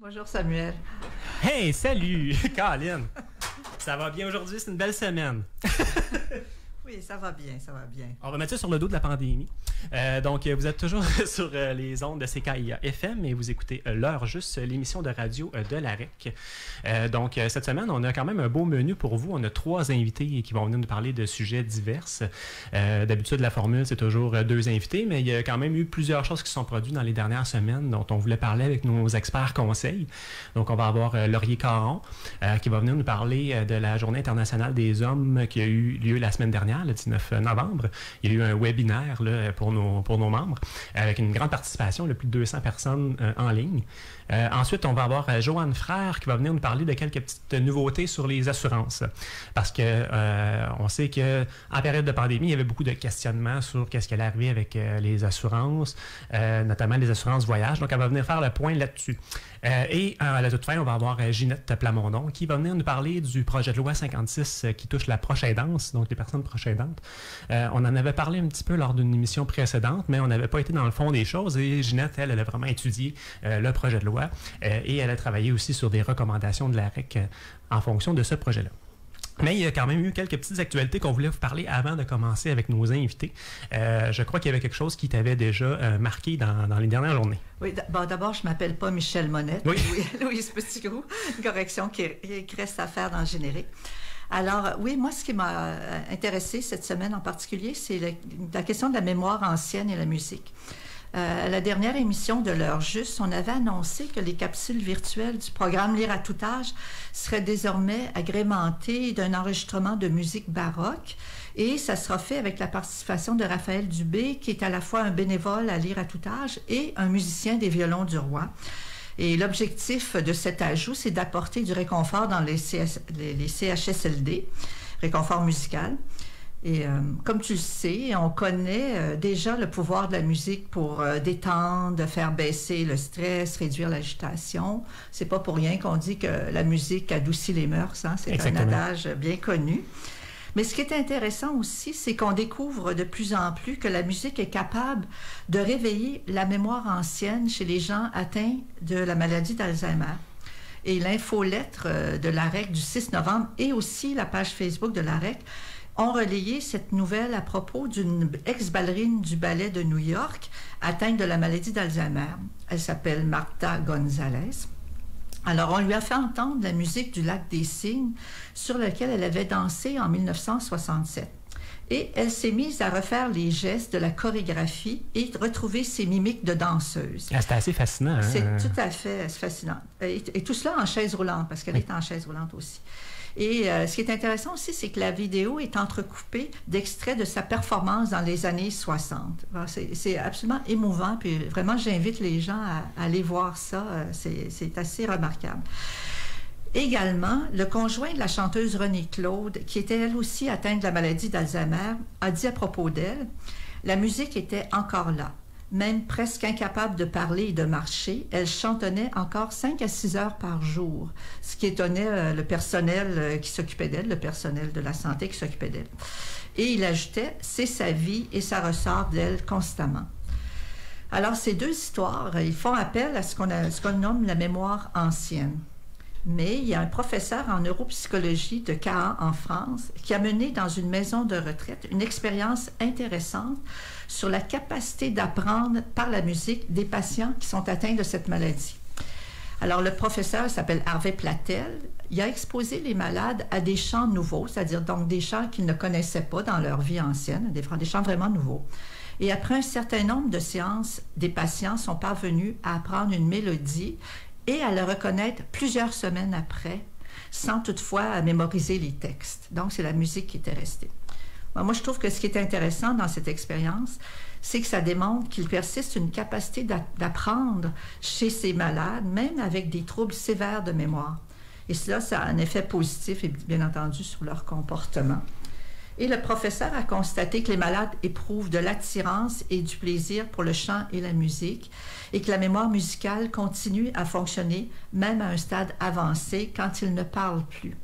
Bonjour Samuel. Hey, salut, Caroline. Ça va bien aujourd'hui, c'est une belle semaine. Oui, ça va bien, ça va bien. On va mettre ça sur le dos de la pandémie. Donc, vous êtes toujours sur les ondes de CKIA FM et vous écoutez L'heure juste, l'émission de radio de la REC. Donc, cette semaine, on a quand même un beau menu pour vous. On a 3 invités qui vont venir nous parler de sujets divers. D'habitude, la formule, c'est toujours 2 invités, mais il y a quand même eu plusieurs choses qui se sont produites dans les dernières semaines dont on voulait parler avec nos experts conseils. Donc, on va avoir Laurier Caron qui va venir nous parler de la Journée internationale des hommes qui a eu lieu la semaine dernière, le 19 novembre. Il y a eu un webinaire là, pour nos membres avec une grande participation, de plus de 200 personnes en ligne. Ensuite, on va avoir Joanne Frère qui va venir nous parler de quelques petites nouveautés sur les assurances. Parce que on sait qu'en période de pandémie, il y avait beaucoup de questionnements sur qu'est-ce qui allait arriver avec les assurances, notamment les assurances voyage. Donc, elle va venir faire le point là-dessus. Et à la toute fin, on va avoir Ginette Plamondon qui va venir nous parler du projet de loi 56 qui touche la proche aidance, donc les personnes proches aidantes. On en avait parlé un petit peu lors d'une émission précédente, mais on n'avait pas été dans le fond des choses et Ginette, elle a vraiment étudié le projet de loi et elle a travaillé aussi sur des recommandations de la REC en fonction de ce projet-là. Mais il y a quand même eu quelques petites actualités qu'on voulait vous parler avant de commencer avec nos invités. Je crois qu'il y avait quelque chose qui t'avait déjà marqué dans les dernières journées. Oui, d'abord, je ne m'appelle pas Michel Monette. Oui. Louise Petitgrou, une correction qui reste à faire dans le générique. Alors, oui, moi, ce qui m'a intéressé cette semaine en particulier, c'est la question de la mémoire ancienne et la musique. À la dernière émission de L'heure juste, on avait annoncé que les capsules virtuelles du programme Lire à tout âge seraient désormais agrémentées d'un enregistrement de musique baroque et ça sera fait avec la participation de Raphaël Dubé, qui est à la fois un bénévole à Lire à tout âge et un musicien des violons du roi. Et l'objectif de cet ajout, c'est d'apporter du réconfort dans les CHSLD, réconfort musical. Et comme tu le sais, on connaît déjà le pouvoir de la musique pour détendre, faire baisser le stress, réduire l'agitation. C'est pas pour rien qu'on dit que la musique adoucit les mœurs, hein? C'est un adage bien connu. Mais ce qui est intéressant aussi, c'est qu'on découvre de plus en plus que la musique est capable de réveiller la mémoire ancienne chez les gens atteints de la maladie d'Alzheimer. Et l'infolettre de la REC du 6 novembre et aussi la page Facebook de la REC ont relayé cette nouvelle à propos d'une ex-ballerine du ballet de New York atteinte de la maladie d'Alzheimer. Elle s'appelle Marta Gonzalez. Alors, on lui a fait entendre la musique du Lac des Cygnes sur laquelle elle avait dansé en 1967. Et elle s'est mise à refaire les gestes de la chorégraphie et retrouver ses mimiques de danseuse. Ah, c'était assez fascinant. Hein? C'est tout à fait fascinant. Et tout cela en chaise roulante, parce qu'elle est en chaise roulante aussi. Et ce qui est intéressant aussi, c'est que la vidéo est entrecoupée d'extraits de sa performance dans les années 60. C'est absolument émouvant, puis vraiment, j'invite les gens à aller voir ça. C'est assez remarquable. Également, le conjoint de la chanteuse Renée Claude, qui était elle aussi atteinte de la maladie d'Alzheimer, a dit à propos d'elle, « La musique était encore là. Même presque incapable de parler et de marcher, elle chantonnait encore 5 à 6 heures par jour, ce qui étonnait le personnel qui s'occupait d'elle, le personnel de la santé qui s'occupait d'elle. » Et il ajoutait, « C'est sa vie et ça ressort d'elle constamment. » Alors, ces deux histoires, ils font appel à ce qu'on nomme la mémoire ancienne. Mais il y a un professeur en neuropsychologie de Caen, en France, qui a mené dans une maison de retraite une expérience intéressante sur la capacité d'apprendre par la musique des patients qui sont atteints de cette maladie. Alors, le professeur s'appelle Harvey Platel. Il a exposé les malades à des chants nouveaux, c'est-à-dire donc des chants qu'ils ne connaissaient pas dans leur vie ancienne, des chants vraiment nouveaux. Et après un certain nombre de séances, des patients sont parvenus à apprendre une mélodie et à le reconnaître plusieurs semaines après, sans toutefois mémoriser les textes. Donc, c'est la musique qui était restée. Moi, je trouve que ce qui est intéressant dans cette expérience, c'est que ça démontre qu'il persiste une capacité d'apprendre chez ces malades, même avec des troubles sévères de mémoire. Et cela, ça a un effet positif, et bien entendu, sur leur comportement. Et le professeur a constaté que les malades éprouvent de l'attirance et du plaisir pour le chant et la musique et que la mémoire musicale continue à fonctionner même à un stade avancé quand ils ne parlent plus.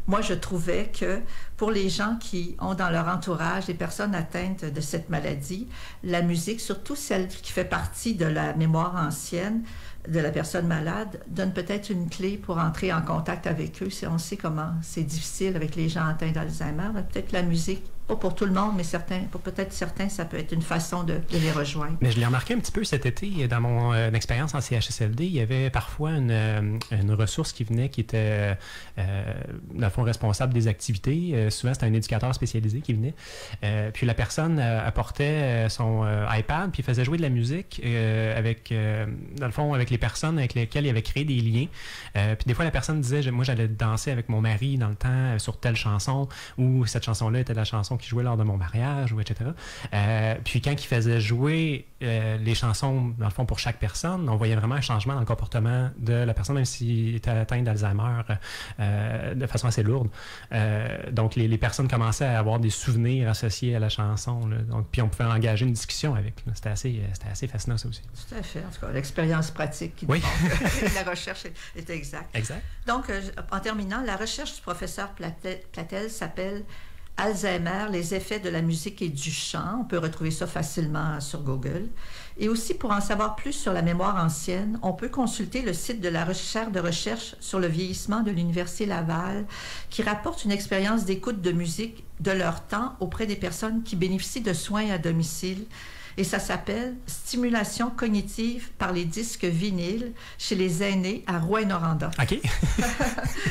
Moi, je trouvais que pour les gens qui ont dans leur entourage des personnes atteintes de cette maladie, la musique, surtout celle qui fait partie de la mémoire ancienne de la personne malade, donne peut-être une clé pour entrer en contact avec eux. Si on sait comment c'est difficile avec les gens atteints d'Alzheimer, peut-être la musique, pas pour tout le monde, mais pour peut-être certains, ça peut être une façon de les rejoindre. Mais je l'ai remarqué un petit peu cet été, dans mon expérience en CHSLD, il y avait parfois une ressource qui venait, qui était, dans le fond, responsable des activités. Souvent, c'était un éducateur spécialisé qui venait. Puis la personne apportait son iPad, puis faisait jouer de la musique dans le fond, avec les personnes avec lesquelles il avait créé des liens. Puis des fois, la personne disait, moi, j'allais danser avec mon mari dans le temps sur telle chanson, ou cette chanson-là était la chanson qui jouait lors de mon mariage, ou etc. Puis quand il faisait jouer les chansons, dans le fond, pour chaque personne, on voyait vraiment un changement dans le comportement de la personne, même s'il était atteint d'Alzheimer de façon assez lourde. Donc, les personnes commençaient à avoir des souvenirs associés à la chanson. Là. Donc, puis on pouvait engager une discussion avec. C'était assez fascinant, ça aussi. Tout à fait. En tout cas, l'expérience pratique qui oui. La recherche est exacte. Exact. Donc, en terminant, la recherche du professeur Platel s'appelle Alzheimer, les effets de la musique et du chant. On peut retrouver ça facilement sur Google. Et aussi, pour en savoir plus sur la mémoire ancienne, on peut consulter le site de la recherche sur le vieillissement de l'Université Laval, qui rapporte une expérience d'écoute de musique de leur temps auprès des personnes qui bénéficient de soins à domicile. Et ça s'appelle « Stimulation cognitive par les disques vinyles chez les aînés à Rouyn-Noranda ». OK. Et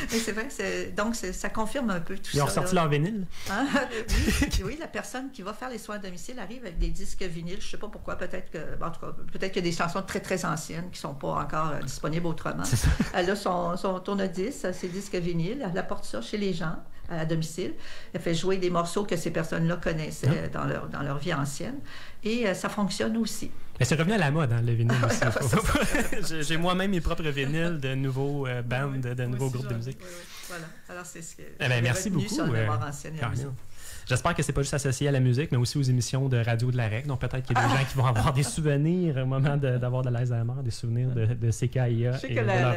c'est vrai, donc ça confirme un peu tout ça. Ils ont ressorti leur vinyle? Hein? Oui, la personne qui va faire les soins à domicile arrive avec des disques vinyles. Je ne sais pas pourquoi, peut-être qu'il y a des chansons très, très anciennes qui ne sont pas encore disponibles autrement. Elle a son tourne-disque, ses disques vinyles, elle apporte ça chez les gens à domicile. Elle fait jouer des morceaux que ces personnes-là connaissaient dans leur vie ancienne. Et ça fonctionne aussi. Mais c'est revenu à la mode, hein, le vinyle aussi. J'ai moi-même mes propres vinyles de nouveaux bands, de nouveaux groupes de musique. Oui. Voilà. Alors, c'est ce que merci beaucoup. Sur la mémoire ancienne et la musique. J'espère que c'est pas juste associé à la musique, mais aussi aux émissions de radio de la REC. Donc peut-être qu'il y a des gens qui vont avoir des souvenirs au moment d'avoir de l'Alzheimer, des souvenirs de CKIA. Je sais que la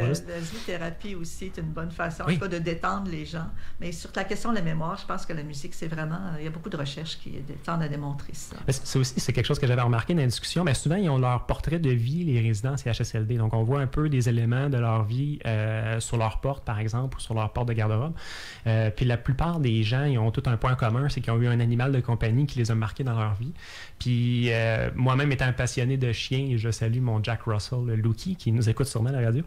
thérapie aussi est une bonne façon en tout cas, de détendre les gens. Mais sur la question de la mémoire, je pense que la musique, c'est vraiment... Il y a beaucoup de recherches qui tendent à démontrer ça. C'est quelque chose que j'avais remarqué dans la discussion. Mais souvent, ils ont leur portrait de vie, les résidents CHSLD. Donc on voit un peu des éléments de leur vie sur leur porte, par exemple, ou sur leur porte de garde-robe. Puis la plupart des gens, ils ont tout un point commun, c'est qu'ils ont eu un animal de compagnie qui les a marqués dans leur vie. Puis moi-même étant un passionné de chiens, je salue mon Jack Russell, le Lookie, qui nous écoute sûrement à la radio.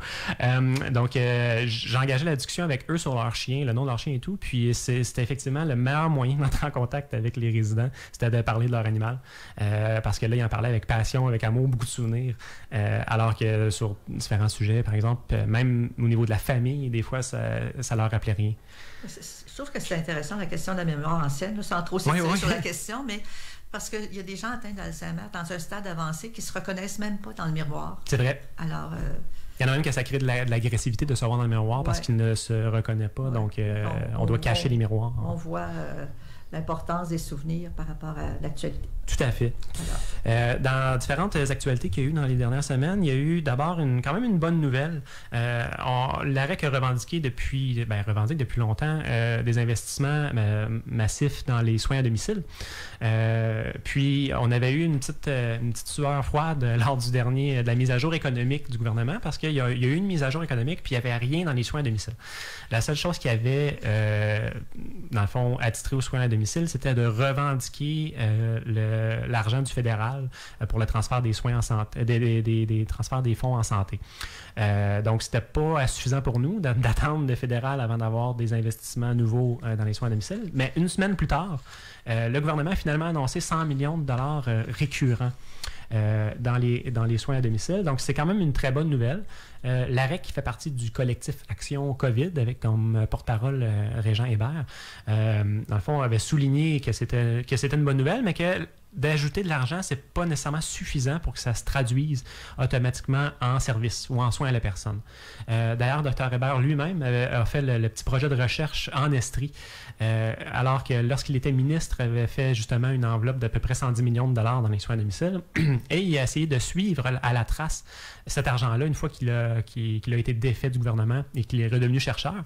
Donc j'ai engagé la discussion avec eux sur leur chien, le nom de leur chien et tout. Puis c'était effectivement le meilleur moyen d'entrer en contact avec les résidents, c'était de parler de leur animal. Parce que là, ils en parlaient avec passion, avec amour, beaucoup de souvenirs. Alors que sur différents sujets, par exemple, même au niveau de la famille, des fois, ça leur rappelait rien. Je trouve que c'est intéressant, la question de la mémoire ancienne, sans trop s'étirer sur la question, mais parce qu'il y a des gens atteints d'Alzheimer dans un stade avancé qui ne se reconnaissent même pas dans le miroir. C'est vrai. Alors... il y en a même que ça crée de l'agressivité de se voir dans le miroir parce qu'ils ne se reconnaissent pas, donc on doit cacher les miroirs. On voit l'importance des souvenirs par rapport à l'actualité. Tout à fait. Dans différentes actualités qu'il y a eu dans les dernières semaines, il y a eu d'abord quand même une bonne nouvelle. La REC a revendique depuis longtemps des investissements massifs dans les soins à domicile. Puis on avait eu une petite sueur froide lors de la mise à jour économique du gouvernement parce qu'il y a eu une mise à jour économique puis il n'y avait rien dans les soins à domicile. La seule chose qu'il y avait, dans le fond, attitré aux soins à domicile, c'était de revendiquer l'argent du fédéral pour le transfert des soins en santé, des transferts des fonds en santé. Donc, c'était pas suffisant pour nous d'attendre le fédéral avant d'avoir des investissements nouveaux dans les soins à domicile. Mais une semaine plus tard, le gouvernement a finalement annoncé 100 millions de dollars récurrents dans les soins à domicile. Donc, c'est quand même une très bonne nouvelle. L'AREC, qui fait partie du collectif Action COVID, avec comme porte-parole Régent Hébert, dans le fond, avait souligné que c'était une bonne nouvelle, mais que d'ajouter de l'argent, c'est pas nécessairement suffisant pour que ça se traduise automatiquement en service ou en soins à la personne. D'ailleurs, Dr Hébert lui-même a fait le petit projet de recherche en Estrie, alors que lorsqu'il était ministre, avait fait justement une enveloppe d'à peu près 110 millions de dollars dans les soins à domicile, et il a essayé de suivre à la trace cet argent-là une fois qu'il a qu'il a été défait du gouvernement et qu'il est redevenu chercheur.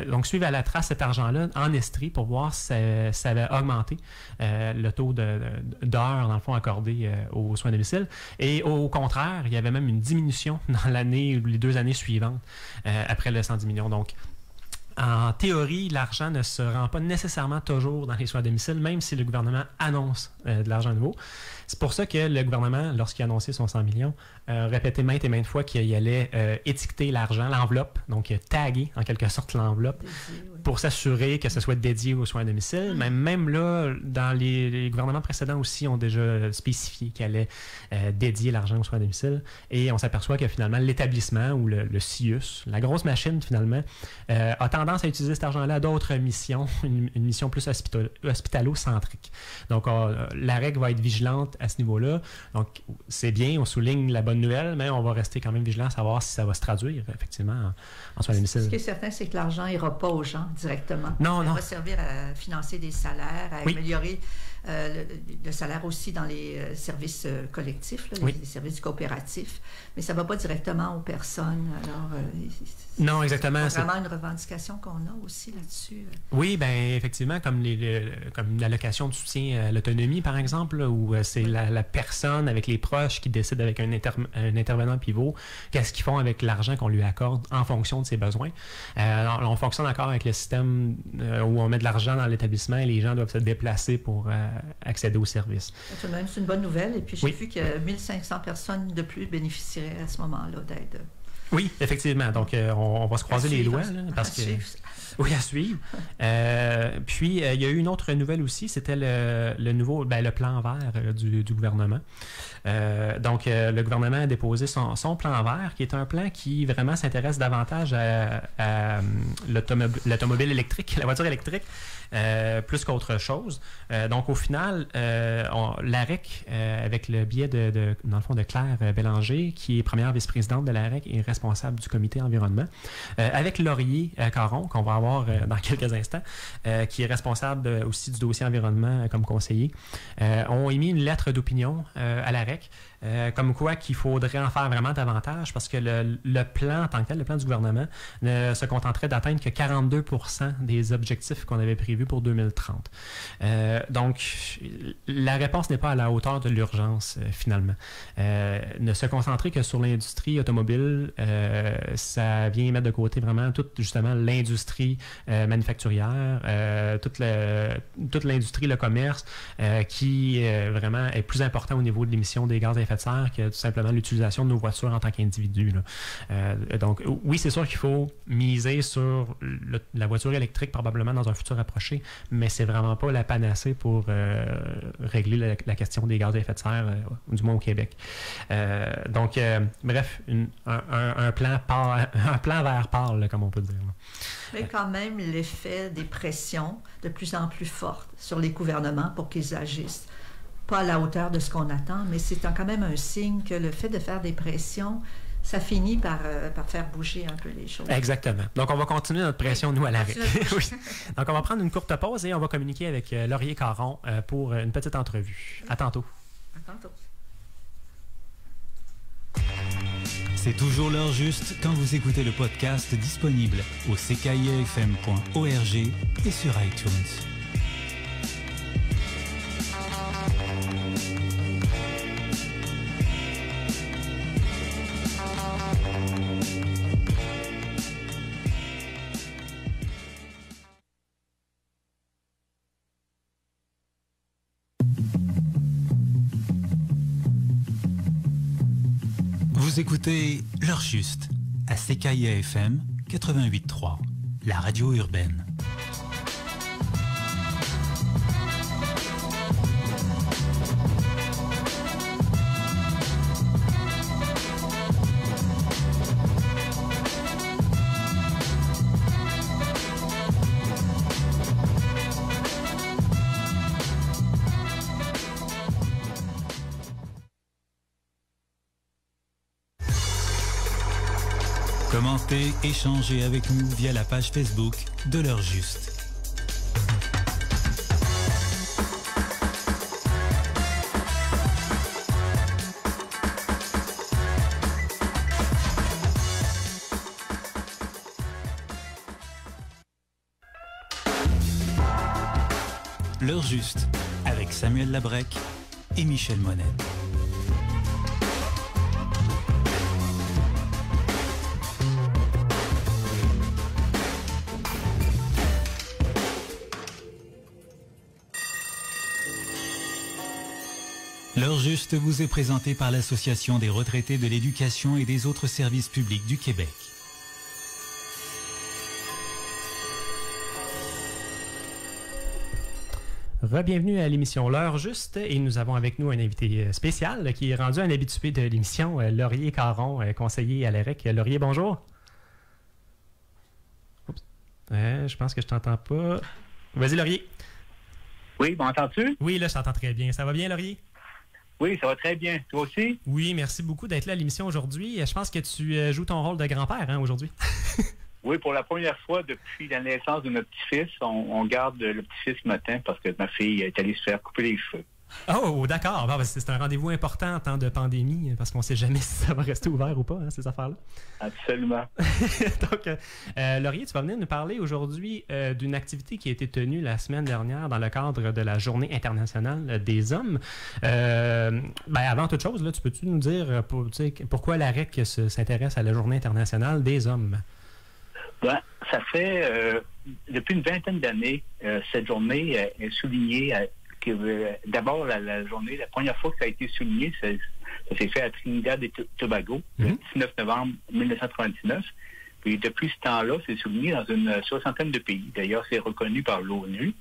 Donc, suivre à la trace cet argent-là en Estrie pour voir si ça avait augmenté le taux d'heures, dans le fond, accordées aux soins à domicile. Et au contraire, il y avait même une diminution dans l'année ou les 2 années suivantes après le 110 millions. Donc, en théorie, l'argent ne se rend pas nécessairement toujours dans les soins à domicile, même si le gouvernement annonce de l'argent nouveau. C'est pour ça que le gouvernement, lorsqu'il a annoncé son 100 millions, répétait maintes et maintes fois qu'il allait étiqueter l'argent, l'enveloppe, donc taguer en quelque sorte l'enveloppe pour s'assurer que ce soit dédié aux soins à domicile. Même là, dans les gouvernements précédents aussi ont déjà spécifié qu'il allait dédier l'argent aux soins à domicile. Et on s'aperçoit que finalement, l'établissement ou le CIUS, la grosse machine finalement, a tendance à utiliser cet argent-là à d'autres missions, une mission plus hospitalo-centrique. Donc, la règle va être vigilante à ce niveau-là. Donc, c'est bien, on souligne la bonne nouvelle, mais on va rester quand même vigilant à savoir si ça va se traduire, effectivement, en soins à domicile. Ce qui est certain, c'est que l'argent n'ira pas aux gens directement. Non. Ça va servir à financer des salaires, à améliorer le salaire aussi dans les services collectifs, les services coopératifs, mais ça ne va pas directement aux personnes. Alors, non, exactement. C'est vraiment une revendication qu'on a aussi là-dessus. Oui, bien, effectivement, comme l'allocation de soutien à l'autonomie, par exemple, où c'est la personne avec les proches qui décide avec un intervenant pivot, qu'est-ce qu'ils font avec l'argent qu'on lui accorde en fonction de ses besoins. On fonctionne encore avec le système où on met de l'argent dans l'établissement et les gens doivent se déplacer pour accéder aux services. Tout de même, c'est une bonne nouvelle. Et puis, j'ai vu que 1500 personnes de plus bénéficieraient à ce moment-là d'aide. Oui, effectivement. Donc, on va se croiser les doigts. Parce que... Oui, à suivre. Puis, il y a eu une autre nouvelle aussi, c'était le plan vert du gouvernement. Donc, le gouvernement a déposé son plan vert, qui est un plan qui vraiment s'intéresse davantage à l'automobile électrique, la voiture électrique, plus qu'autre chose. Donc, au final, l'AREC, avec le biais dans le fond, de Claire Bélanger, qui est première vice-présidente de l'AREC et responsable du comité environnement, avec Laurier Caron, qu'on va avoir dans quelques instants, qui est responsable aussi du dossier environnement comme conseiller, ont émis une lettre d'opinion à l'AREC, comme quoi qu'il faudrait en faire vraiment davantage parce que le plan en tant que tel, le plan du gouvernement, ne se contenterait d'atteindre que 42% des objectifs qu'on avait prévus pour 2030. Donc, la réponse n'est pas à la hauteur de l'urgence, finalement. Ne se concentrer que sur l'industrie automobile, ça vient mettre de côté vraiment toute, justement, l'industrie manufacturière, toute l'industrie, le commerce, qui vraiment est plus important au niveau de l'émission des gaz à effet de serre que tout simplement l'utilisation de nos voitures en tant qu'individus. Donc, oui, c'est sûr qu'il faut miser sur la voiture électrique probablement dans un futur approché, mais c'est vraiment pas la panacée pour régler la question des gaz à effet de serre, du moins au Québec. Donc, bref, un plan vert pâle, comme on peut dire. Mais quand même, l'effet des pressions de plus en plus fortes sur les gouvernements pour qu'ils agissent. Pas à la hauteur de ce qu'on attend, mais c'est quand même un signe que le fait de faire des pressions, ça finit par faire bouger un peu les choses. Exactement. Donc, on va continuer notre pression, nous, à l'arrêt. Oui. Donc, on va prendre une courte pause et on va communiquer avec Laurier Caron pour une petite entrevue. À tantôt. À tantôt. C'est toujours l'heure juste quand vous écoutez le podcast disponible au ckiefm.org et sur iTunes. Vous écoutez L'heure juste à CKIA-FM 88.3, la radio urbaine. Commentez, échangez avec nous via la page Facebook de L'heure juste. L'heure juste, avec Samuel Labrec et Michel Monette. L'heure juste vous est présentée par l'Association des retraités de l'éducation et des autres services publics du Québec. Bienvenue à l'émission L'heure juste et nous avons avec nous un invité spécial qui est rendu un habitué de l'émission, Laurier Caron, conseiller à l'AREC. Laurier, bonjour. Oups. Je pense que je t'entends pas. Vas-y, Laurier. Oui, m'entends-tu? Oui, là, je t'entends très bien. Ça va bien, Laurier? Oui, ça va très bien. Toi aussi? Oui, merci beaucoup d'être là à l'émission aujourd'hui. Je pense que tu joues ton rôle de grand-père aujourd'hui. Oui, pour la première fois depuis la naissance de notre petit-fils, on garde le petit-fils ce matin parce que ma fille est allée se faire couper les cheveux. Oh, d'accord. Bon, c'est un rendez-vous important en temps de pandémie parce qu'on ne sait jamais si ça va rester ouvert ou pas, hein, ces affaires-là. Absolument. Donc, Laurier, tu vas venir nous parler aujourd'hui d'une activité qui a été tenue la semaine dernière dans le cadre de la Journée internationale des hommes. Avant toute chose, là, peux-tu nous dire pourquoi l'AREC s'intéresse à la Journée internationale des hommes? Ben, ça fait depuis une vingtaine d'années, cette journée est soulignée. D'abord, la journée, la première fois que ça a été souligné, ça s'est fait à Trinidad et Tobago, le 19 novembre 1999. Puis depuis ce temps-là, c'est souligné dans une soixantaine de pays. D'ailleurs, c'est reconnu par l'ONU.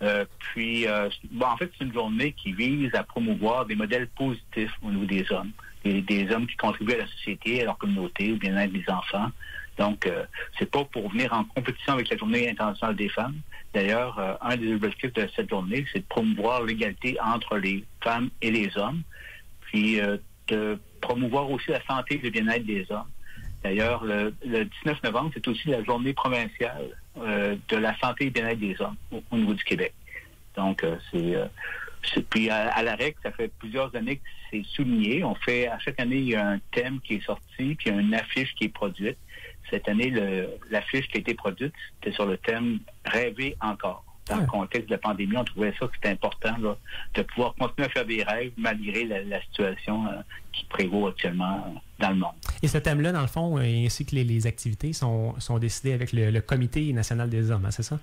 En fait, c'est une journée qui vise à promouvoir des modèles positifs au niveau des hommes. Des hommes qui contribuent à la société, à leur communauté, au bien-être des enfants. Donc, c'est pas pour venir en compétition avec la Journée internationale des femmes. D'ailleurs, un des objectifs de cette journée, c'est de promouvoir l'égalité entre les femmes et les hommes, puis de promouvoir aussi la santé et le bien-être des hommes. D'ailleurs, le 19 novembre, c'est aussi la journée provinciale de la santé et bien-être des hommes au niveau du Québec. Donc, puis à l'AREC, ça fait plusieurs années que c'est souligné. À chaque année, il y a un thème qui est sorti, puis il y a une affiche qui est produite. Cette année, l'affiche qui a été produite, c'était sur le thème « Rêver encore ». Dans le contexte de la pandémie, on trouvait ça que c'était important là, de pouvoir continuer à faire des rêves malgré la situation qui prévaut actuellement dans le monde. Et ce thème-là, dans le fond, ainsi que les activités sont décidées avec le Comité national des hommes, hein, c'est ça?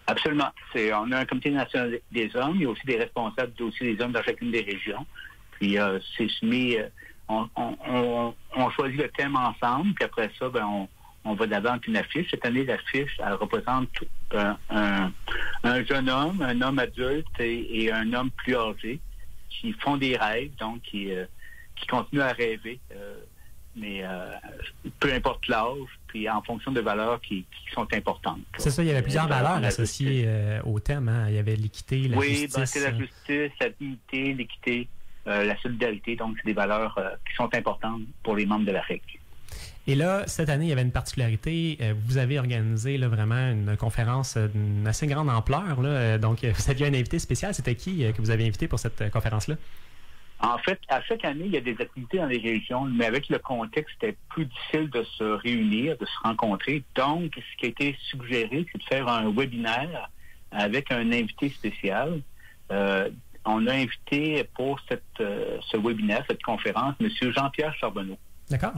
Absolument. On a un Comité national des hommes. Il y a aussi des responsables dossiers des hommes dans chacune des régions. Puis c'est soumis... On choisit le thème ensemble, puis après ça, on va d'avant avec une affiche. Cette année, l'affiche, elle représente un jeune homme, un homme adulte et un homme plus âgé qui font des rêves, donc qui continuent à rêver, mais peu importe l'âge, puis en fonction de valeurs qui sont importantes. C'est ça, il y avait plusieurs valeurs associées au thème. Hein? Il y avait l'équité, la justice. Oui, c'est la justice, la dignité, l'équité. La solidarité, donc c'est des valeurs qui sont importantes pour les membres de l'AREC. Et là, cette année, il y avait une particularité. Vous avez organisé là, vraiment une conférence d'une assez grande ampleur. Là. Donc, vous aviez un invité spécial. C'était qui que vous avez invité pour cette conférence-là? En fait, à chaque année, il y a des activités dans les régions, mais avec le contexte, c'était plus difficile de se réunir, de se rencontrer. Donc, ce qui a été suggéré, c'est de faire un webinaire avec un invité spécial. On a invité pour ce webinaire, cette conférence, M. Jean-Pierre Charbonneau. D'accord.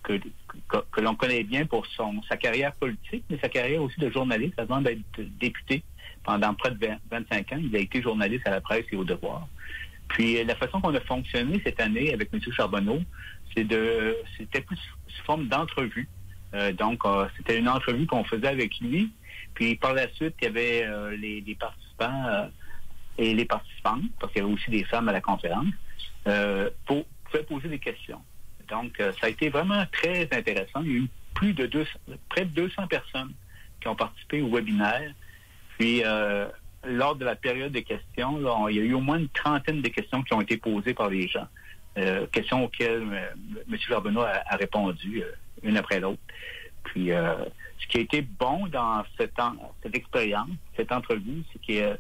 Que l'on connaît bien pour sa carrière politique, mais sa carrière aussi de journaliste avant d'être député pendant près de 25 ans. Il a été journaliste à la presse et au Devoir. Puis la façon qu'on a fonctionné cette année avec M. Charbonneau, c'était plus sous forme d'entrevue. Donc, c'était une entrevue qu'on faisait avec lui. Puis par la suite, il y avait les participants... et les participantes, parce qu'il y avait aussi des femmes à la conférence, pouvaient poser des questions. Donc, ça a été vraiment très intéressant. Il y a eu près de 200 personnes qui ont participé au webinaire. Puis, lors de la période de questions, là, il y a eu au moins une trentaine de questions qui ont été posées par les gens. Questions auxquelles M. Charbonneau a répondu une après l'autre. Puis, ce qui a été bon dans cette expérience, cette entrevue, c'est que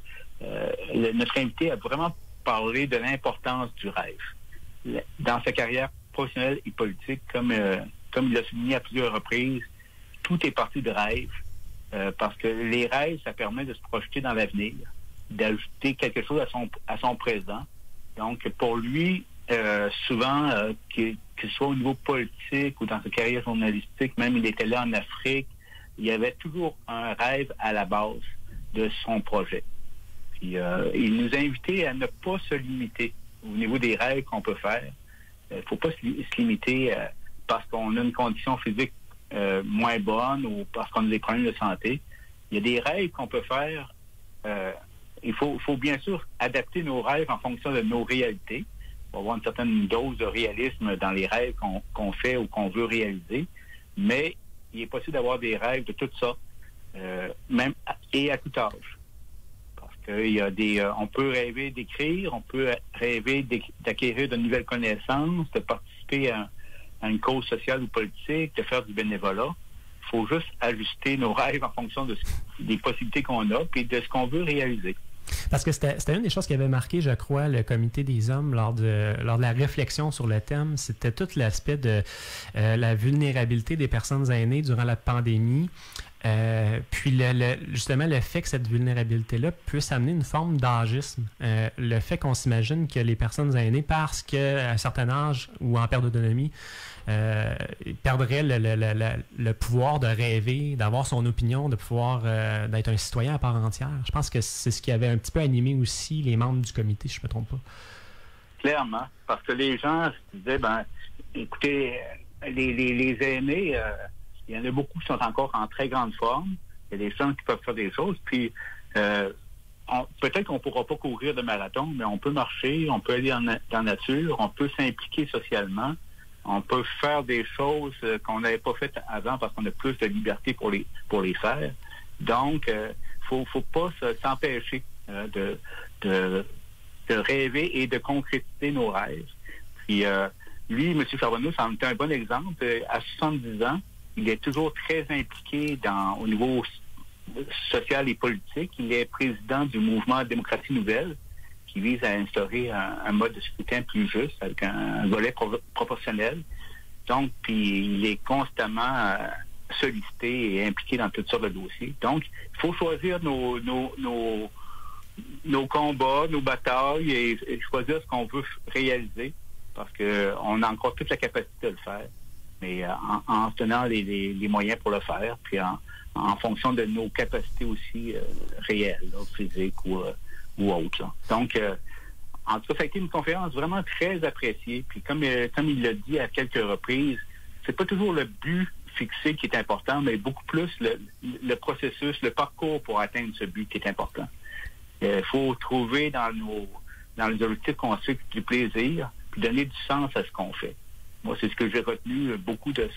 notre invité a vraiment parlé de l'importance du rêve. Dans sa carrière professionnelle et politique, comme il l'a souligné à plusieurs reprises, tout est parti de rêve, parce que les rêves, ça permet de se projeter dans l'avenir. d'ajouter quelque chose à son présent. Donc, pour lui, souvent, que ce soit au niveau politique ou dans sa carrière journalistique, même il était là en Afrique, il y avait toujours un rêve à la base de son projet. Puis, il nous a invités à ne pas se limiter au niveau des rêves qu'on peut faire. Il ne faut pas se limiter parce qu'on a une condition physique moins bonne ou parce qu'on a des problèmes de santé. Il y a des rêves qu'on peut faire. Il faut bien sûr adapter nos rêves en fonction de nos réalités. On va avoir une certaine dose de réalisme dans les rêves qu'on fait ou qu'on veut réaliser. Mais il est possible d'avoir des rêves de tout ça, même et à tout âge. Parce qu'il y a on peut rêver d'écrire, on peut rêver d'acquérir de nouvelles connaissances, de participer à une cause sociale ou politique, de faire du bénévolat. Il faut juste ajuster nos rêves en fonction des possibilités qu'on a et de ce qu'on veut réaliser. Parce que c'était une des choses qui avait marqué, je crois, le Comité des hommes lors de la réflexion sur le thème. C'était tout l'aspect de la vulnérabilité des personnes aînées durant la pandémie. Puis justement, le fait que cette vulnérabilité-là puisse amener une forme d'agisme. Le fait qu'on s'imagine que les personnes aînées, parce qu'à un certain âge ou en perte d'autonomie, perdraient le pouvoir de rêver, d'avoir son opinion, de pouvoir d'être un citoyen à part entière. Je pense que c'est ce qui avait un petit peu animé aussi les membres du comité, si je ne me trompe pas. Clairement, parce que les gens se disaient, écoutez, les aînés, il y en a beaucoup qui sont encore en très grande forme. Il y a des gens qui peuvent faire des choses. Puis, peut-être qu'on ne pourra pas courir de marathon, mais on peut marcher, on peut aller dans la nature, on peut s'impliquer socialement, on peut faire des choses qu'on n'avait pas faites avant parce qu'on a plus de liberté pour les faire. Donc, faut pas s'empêcher de rêver et de concrétiser nos rêves. Puis, lui, M. Charbonneau, ça en était un bon exemple. À 70 ans, il est toujours très impliqué au niveau social et politique. Il est président du mouvement Démocratie Nouvelle, qui vise à instaurer un mode de scrutin plus juste, avec un volet proportionnel. Donc, puis il est constamment sollicité et impliqué dans toutes sortes de dossiers. Donc, il faut choisir nos combats, nos batailles et choisir ce qu'on veut réaliser, parce qu'on a encore toute la capacité de le faire, mais en tenant les moyens pour le faire, puis en fonction de nos capacités aussi réelles, là, physiques ou autres. Là. Donc, en tout cas, ça a été une conférence vraiment très appréciée. Puis comme il l'a dit à quelques reprises, c'est pas toujours le but fixé qui est important, mais beaucoup plus le processus, le parcours pour atteindre ce but qui est important. Il faut trouver dans les objectifs qu'on suit du plaisir, puis donner du sens à ce qu'on fait. Moi, c'est ce que j'ai retenu beaucoup de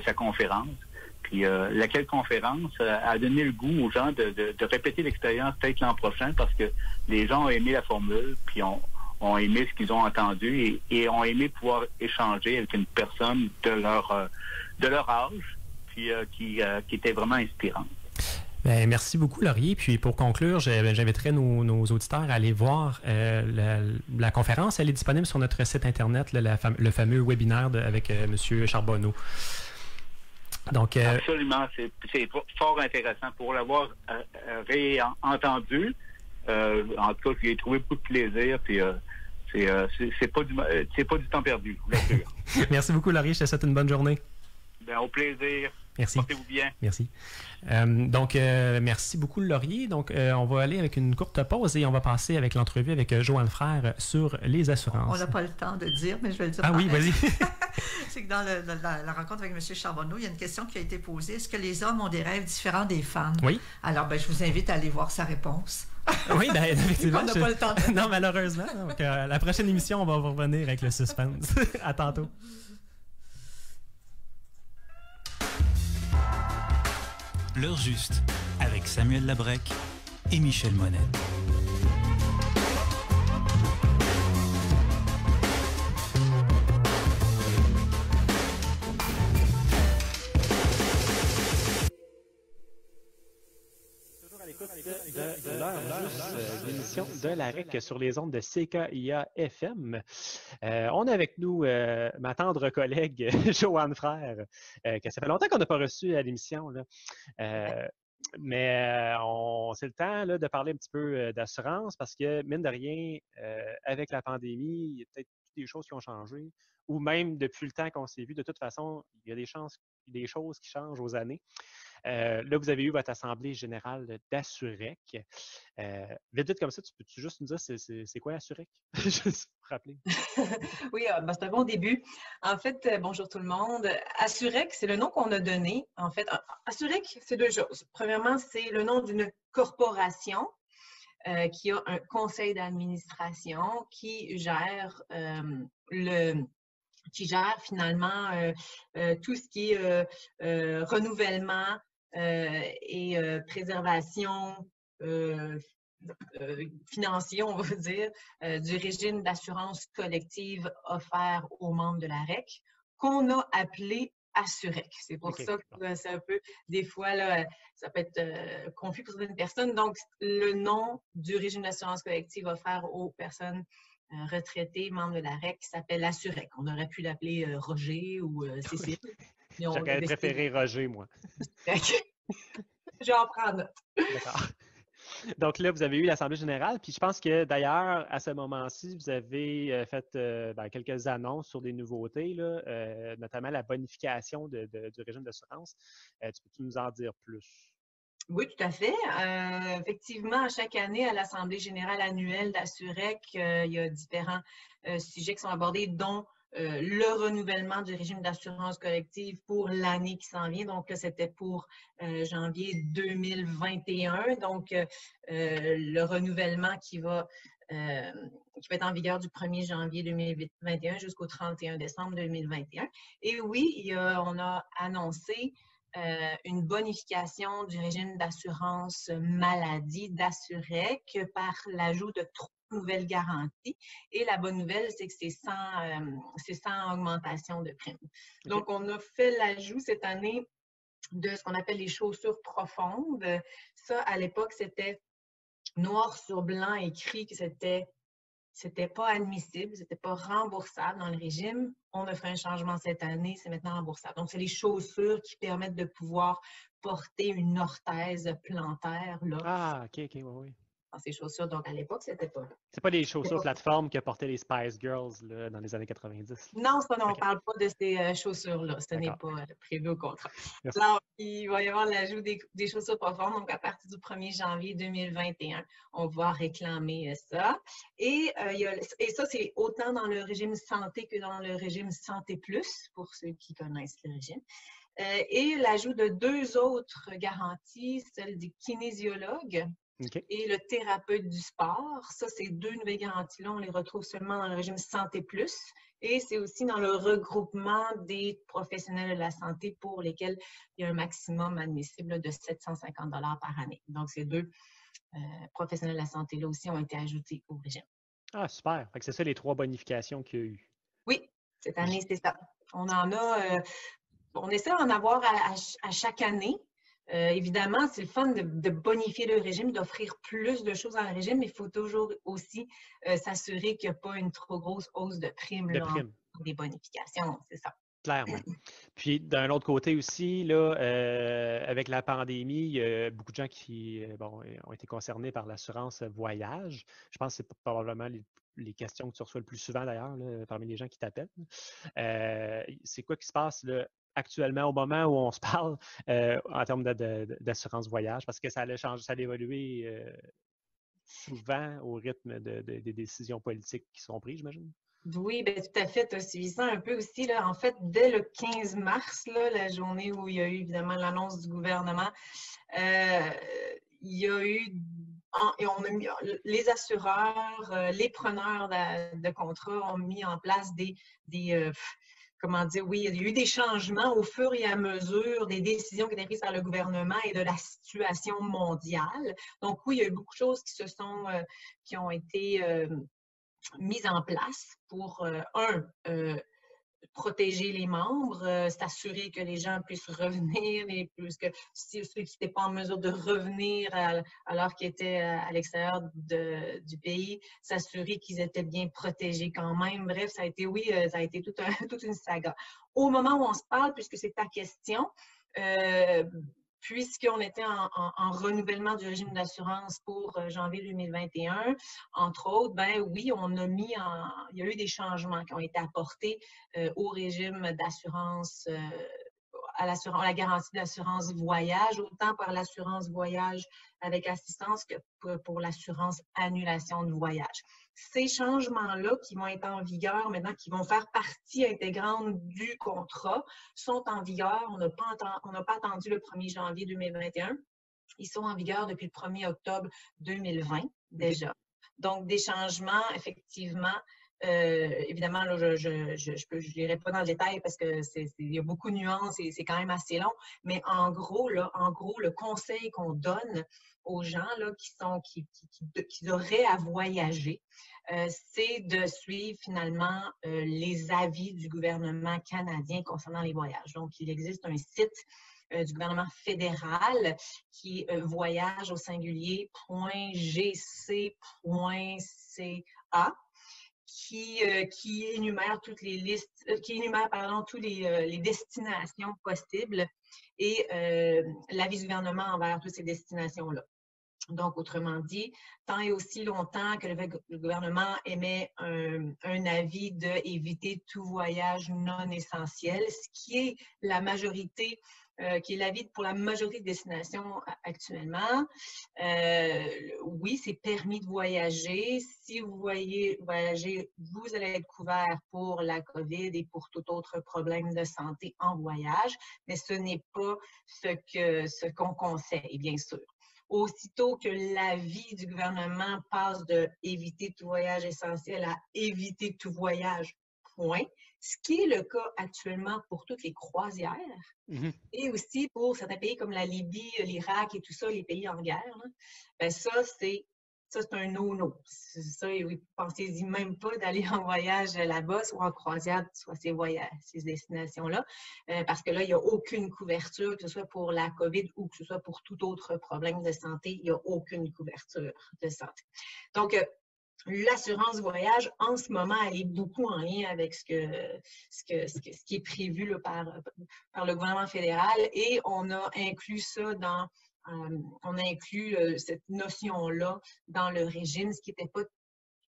sa conférence. Puis laquelle conférence a donné le goût aux gens de répéter l'expérience peut-être l'an prochain, parce que les gens ont aimé la formule, puis ont aimé ce qu'ils ont entendu et ont aimé pouvoir échanger avec une personne de leur âge, puis qui était vraiment inspirante. Bien, merci beaucoup, Laurier. Puis pour conclure, j'inviterai nos auditeurs à aller voir la conférence. Elle est disponible sur notre site Internet, le fameux webinaire avec M. Charbonneau. Donc, absolument, c'est fort intéressant pour l'avoir réentendu. En tout cas, j'ai trouvé beaucoup de plaisir, puis c'est pas du temps perdu, je vous l'assure. Merci beaucoup, Laurier. Je te souhaite une bonne journée. Bien, au plaisir. Merci. Portez-vous bien. Merci. Merci beaucoup, Laurier. Donc, on va aller avec une courte pause et on va passer avec l'entrevue avec Joanne Frère sur les assurances. On n'a pas le temps de dire, mais je vais le dire. Ah oui, vas-y. C'est que dans la rencontre avec M. Charbonneau, il y a une question qui a été posée. Est-ce que les hommes ont des rêves différents des femmes? Oui. Alors, je vous invite à aller voir sa réponse. Oui, effectivement. On n'a pas le temps de... Non, malheureusement. Donc, la prochaine émission, on va revenir avec le suspense. À tantôt. L'heure juste, avec Samuel Labrec et Michel Monette. Toujours à l'écoute de l'heure juste, l'émission de la REC sur les ondes de CKIA FM. On a avec nous ma tendre collègue Joanne Frère, que ça fait longtemps qu'on n'a pas reçu à l'émission. Là. Mais c'est le temps là, de parler un petit peu d'assurance parce que, mine de rien, avec la pandémie, il y a peut-être des choses qui ont changé. Ou même depuis le temps qu'on s'est vu, de toute façon, il y a des choses qui changent aux années. Là, vous avez eu votre assemblée générale d'Assurec. Vite, vite comme ça, tu peux-tu juste nous dire c'est quoi Assurec? Juste pour rappeler. Oui, c'est un bon début. En fait, bonjour tout le monde. Assurec, c'est le nom qu'on a donné. En fait, Assurec, c'est deux choses. Premièrement, c'est le nom d'une corporation qui a un conseil d'administration qui gère finalement tout ce qui est renouvellement et préservation financier, on va dire, du régime d'assurance collective offert aux membres de la REC, qu'on a appelé Assurec. C'est pour ça que c'est un peu, des fois, là, ça peut être confus pour certaines personnes. Donc, le nom du régime d'assurance collective offert aux personnes retraités, membres de la REC, qui s'appelle Assurec. On aurait pu l'appeler Roger ou Cécile. J'aurais préféré Roger, moi. J'en prends note. D'accord. Donc là, vous avez eu l'Assemblée générale, puis je pense que d'ailleurs, à ce moment-ci, vous avez fait quelques annonces sur des nouveautés, là, notamment la bonification du régime d'assurance. Peux-tu nous en dire plus? Oui, tout à fait. Effectivement, chaque année, à l'Assemblée générale annuelle d'Assurec, il y a différents sujets qui sont abordés, dont le renouvellement du régime d'assurance collective pour l'année qui s'en vient. Donc, là, c'était pour janvier 2021. Donc, le renouvellement qui va être en vigueur du 1er janvier 2021 jusqu'au 31 décembre 2021. Et oui, on a annoncé une bonification du régime d'assurance maladie d'Assurec par l'ajout de 3 nouvelles garanties. Et la bonne nouvelle, c'est que c'est sans augmentation de prime. Donc, on a fait l'ajout cette année de ce qu'on appelle les chaussures profondes. Ça, à l'époque, c'était noir sur blanc écrit que c'était pas admissible, c'était pas remboursable dans le régime. On a fait un changement cette année, c'est maintenant remboursable. Donc, c'est les chaussures qui permettent de pouvoir porter une orthèse plantaire. Là. Ah, OK, oui. Dans ces chaussures, donc à l'époque, c'était pas. C'est pas les chaussures plateforme que portaient les Spice Girls là, dans les années 90. Non, ça, non, on ne parle pas de ces chaussures-là. Ce n'est pas prévu au contrat. Alors, il va y avoir l'ajout des chaussures profondes. Donc, à partir du 1er janvier 2021, on va réclamer ça. Et ça, c'est autant dans le régime santé que dans le régime santé plus, pour ceux qui connaissent le régime. Et l'ajout de 2 autres garanties, celle du kinésiologue et le thérapeute du sport. Ça, ces 2 nouvelles garanties-là, on les retrouve seulement dans le régime Santé Plus. Et c'est aussi dans le regroupement des professionnels de la santé pour lesquels il y a un maximum admissible de 750 $ par année. Donc, ces 2 professionnels de la santé-là aussi ont été ajoutés au régime. Ah, super. Fait que c'est ça les 3 bonifications qu'il y a eu. Oui, cette année, c'est ça. On en a... on essaie d'en avoir à chaque année. Évidemment, c'est le fun de bonifier le régime, d'offrir plus de choses dans le régime, mais il faut toujours aussi s'assurer qu'il n'y a pas une trop grosse hausse de primes des bonifications, c'est ça. Clairement. Puis, d'un autre côté aussi, là, avec la pandémie, il y a beaucoup de gens qui ont été concernés par l'assurance voyage. Je pense que c'est probablement les questions que tu reçois le plus souvent, d'ailleurs, parmi les gens qui t'appellent. C'est quoi qui se passe là, actuellement, au moment où on se parle, en termes d'assurance voyage? Parce que ça allait changer, ça allait évoluer souvent au rythme des décisions politiques qui sont prises, j'imagine? Oui, bien, tout à fait. Tu as suivi ça un peu aussi. Là. En fait, dès le 15 mars, là, la journée où il y a eu évidemment l'annonce du gouvernement, il y a eu les assureurs, les preneurs de contrats ont mis en place comment dire, oui, il y a eu des changements au fur et à mesure des décisions qui étaient prises par le gouvernement et de la situation mondiale. Donc oui, il y a eu beaucoup de choses qui ont été mises en place pour, protéger les membres, s'assurer que les gens puissent revenir, et plus que ceux qui n'étaient pas en mesure de revenir alors qu'ils étaient à l'extérieur du pays, s'assurer qu'ils étaient bien protégés quand même. Bref, ça a été toute une saga. Au moment où on se parle, puisque c'est ta question, puisqu'on était en renouvellement du régime d'assurance pour janvier 2021, entre autres, ben oui, il y a eu des changements qui ont été apportés au régime d'assurance, à la garantie d'assurance voyage, autant par l'assurance voyage avec assistance que pour l'assurance annulation de voyage. Ces changements-là qui vont être en vigueur maintenant, qui vont faire partie intégrante du contrat, sont en vigueur. On n'a pas attendu le 1er janvier 2021. Ils sont en vigueur depuis le 1er octobre 2020 déjà. Donc, des changements, effectivement, évidemment, là, je n'irai pas dans le détail parce qu'il y a beaucoup de nuances et c'est quand même assez long, mais en gros, le conseil qu'on donne aux gens là, qui auraient à voyager, c'est de suivre finalement les avis du gouvernement canadien concernant les voyages. Donc, il existe un site du gouvernement fédéral qui est voyage au singulier.gc.ca qui énumère toutes les listes, tous les destinations possibles et l'avis du gouvernement envers toutes ces destinations-là. Donc, autrement dit, tant et aussi longtemps que le gouvernement émet un avis d'éviter tout voyage non essentiel, ce qui est la majorité, qui est l'avis pour la majorité des destinations actuellement. Oui, c'est permis de voyager. Si vous voyager, vous allez être couvert pour la COVID et pour tout autre problème de santé en voyage, mais ce n'est pas ce qu'on conseille, bien sûr. Aussitôt que l'avis du gouvernement passe de éviter tout voyage essentiel à éviter tout voyage, point, ce qui est le cas actuellement pour toutes les croisières et aussi pour certains pays comme la Libye, l'Irak et tout ça, les pays en guerre, là, ben ça, c'est un no-no. Ça, pensez-y même pas d'aller en voyage là-bas, soit en croisière, soit ces destinations-là, parce que là, il n'y a aucune couverture, que ce soit pour la COVID ou que ce soit pour tout autre problème de santé, il n'y a aucune couverture de santé. Donc, l'assurance voyage, en ce moment, elle est beaucoup en lien avec ce qui est prévu là, par le gouvernement fédéral et on a inclus ça on a inclus cette notion-là dans le régime, ce qui n'était pas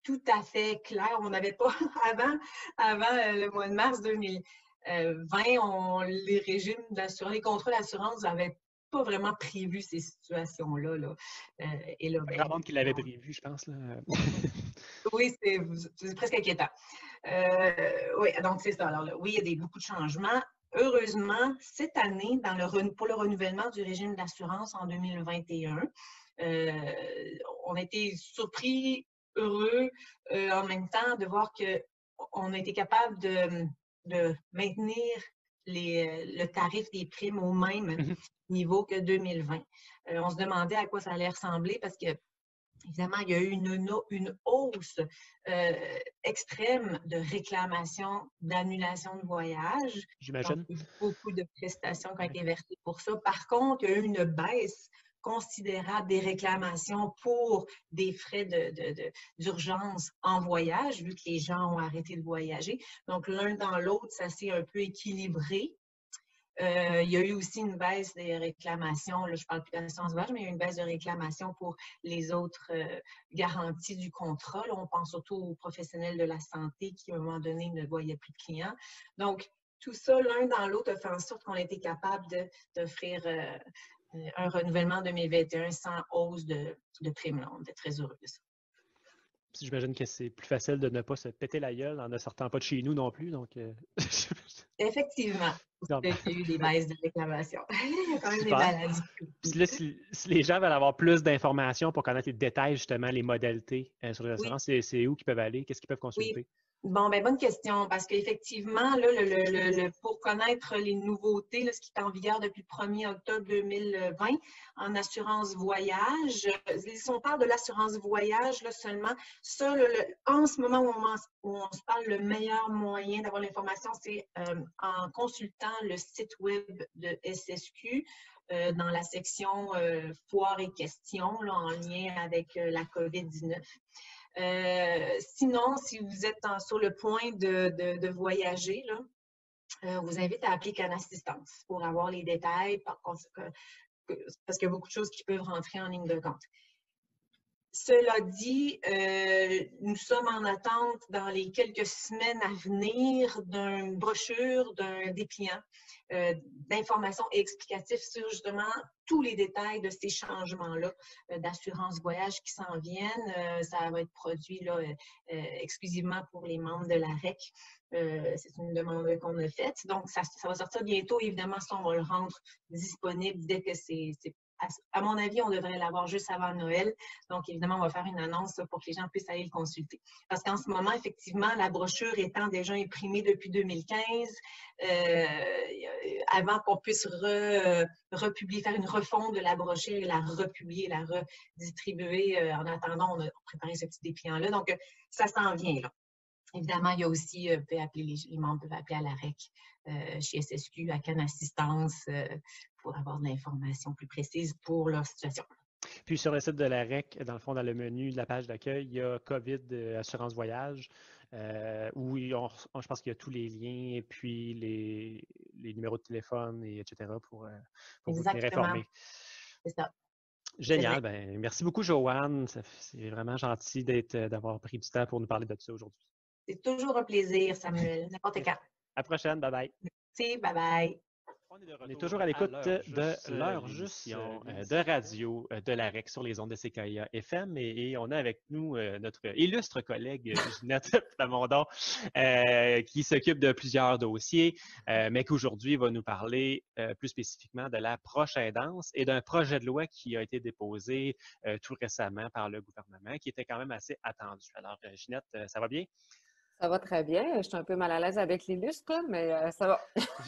tout à fait clair. On n'avait pas, avant le mois de mars 2020, les régimes d'assurance, les contrats d'assurance n'avaient pas vraiment prévu ces situations-là. Là. Et là, grand monde qui l'avait prévu, je pense. Là. Oui, c'est presque inquiétant. Oui, donc c'est ça. Alors là, oui, il y a beaucoup de changements. Heureusement, cette année, pour le renouvellement du régime d'assurance en 2021, on a été surpris, heureux, en même temps, de voir qu'on a été capable de maintenir le tarif des primes au même niveau que 2020. On se demandait à quoi ça allait ressembler parce que évidemment, il y a eu une hausse extrême de réclamations d'annulation de voyage. J'imagine. Donc, beaucoup de prestations qui ont été versées pour ça. Par contre, il y a eu une baisse considérable des réclamations pour des frais d'urgence en voyage, vu que les gens ont arrêté de voyager. Donc, l'un dans l'autre, ça s'est un peu équilibré. Il y a eu aussi une baisse des réclamations, là, je ne parle plus d'assurance voyage, mais il y a eu une baisse de réclamations pour les autres garanties du contrat. Là, on pense surtout aux professionnels de la santé qui, à un moment donné, ne voyaient plus de clients. Donc, tout ça, l'un dans l'autre, a fait en sorte qu'on a été capable d'offrir un renouvellement 2021 sans hausse de primes. Là, on était très heureux de ça. J'imagine que c'est plus facile de ne pas se péter la gueule en ne sortant pas de chez nous non plus. Donc, Effectivement. Il y a eu des baisses de réclamation. Il y a quand même des maladies. Puis là, si les gens veulent avoir plus d'informations pour connaître les détails, justement, les modalités sur les assurances, c'est où qu'ils peuvent aller? Qu'est-ce qu'ils peuvent consulter? Oui. Bon, ben bonne question, parce qu'effectivement, là, pour connaître les nouveautés, là, ce qui est en vigueur depuis le 1er octobre 2020 en assurance voyage, si on parle de l'assurance voyage là, seulement, ça, en ce moment où on se parle, le meilleur moyen d'avoir l'information, c'est en consultant le site web de SSQ dans la section foires et questions là, en lien avec la COVID-19. Sinon, si vous êtes sur le point de voyager, là, vous invite à appeler Can Assistance pour avoir les détails parce qu'il y a beaucoup de choses qui peuvent rentrer en ligne de compte. Cela dit, nous sommes en attente dans les quelques semaines à venir d'une brochure, d'un dépliant d'informations et explicatifs sur justement tous les détails de ces changements-là d'assurance voyage qui s'en viennent. Ça va être produit là, exclusivement pour les membres de la REC. C'est une demande qu'on a faite. Donc, ça va sortir bientôt. Évidemment, ça, on va le rendre disponible dès que c'est à mon avis, on devrait l'avoir juste avant Noël. Donc, évidemment, on va faire une annonce pour que les gens puissent aller le consulter. Parce qu'en ce moment, effectivement, la brochure étant déjà imprimée depuis 2015, avant qu'on puisse republier, faire une refonte de la brochure et la republier, la redistribuer, en attendant, on a préparé ce petit dépliant-là. Donc, ça s'en vient, là. Évidemment, il y a aussi, les membres peuvent appeler à la REC, chez SSQ, à Cannes Assistance, pour avoir de l'information plus précise pour leur situation. Puis sur le site de la REC, dans le fond, dans le menu de la page d'accueil, il y a COVID Assurance Voyage, où je pense qu'il y a tous les liens et puis les numéros de téléphone, etc. pour vous tenir informés. C'est ça. Génial. Ben, merci beaucoup, Joanne. C'est vraiment gentil d'avoir pris du temps pour nous parler de ça aujourd'hui. C'est toujours un plaisir, Samuel. N'importe quand. À la prochaine. Bye-bye. Merci. Bye-bye. On est toujours à l'écoute de l'heure juste de radio de la REC sur les ondes de CKIA FM et on a avec nous notre illustre collègue Ginette Plamondon qui s'occupe de plusieurs dossiers, mais qu'aujourd'hui va nous parler plus spécifiquement de la proche aidance et d'un projet de loi qui a été déposé tout récemment par le gouvernement qui était quand même assez attendu. Alors, Ginette, ça va bien? Ça va très bien. Je suis un peu mal à l'aise avec l'illustre, mais ça va.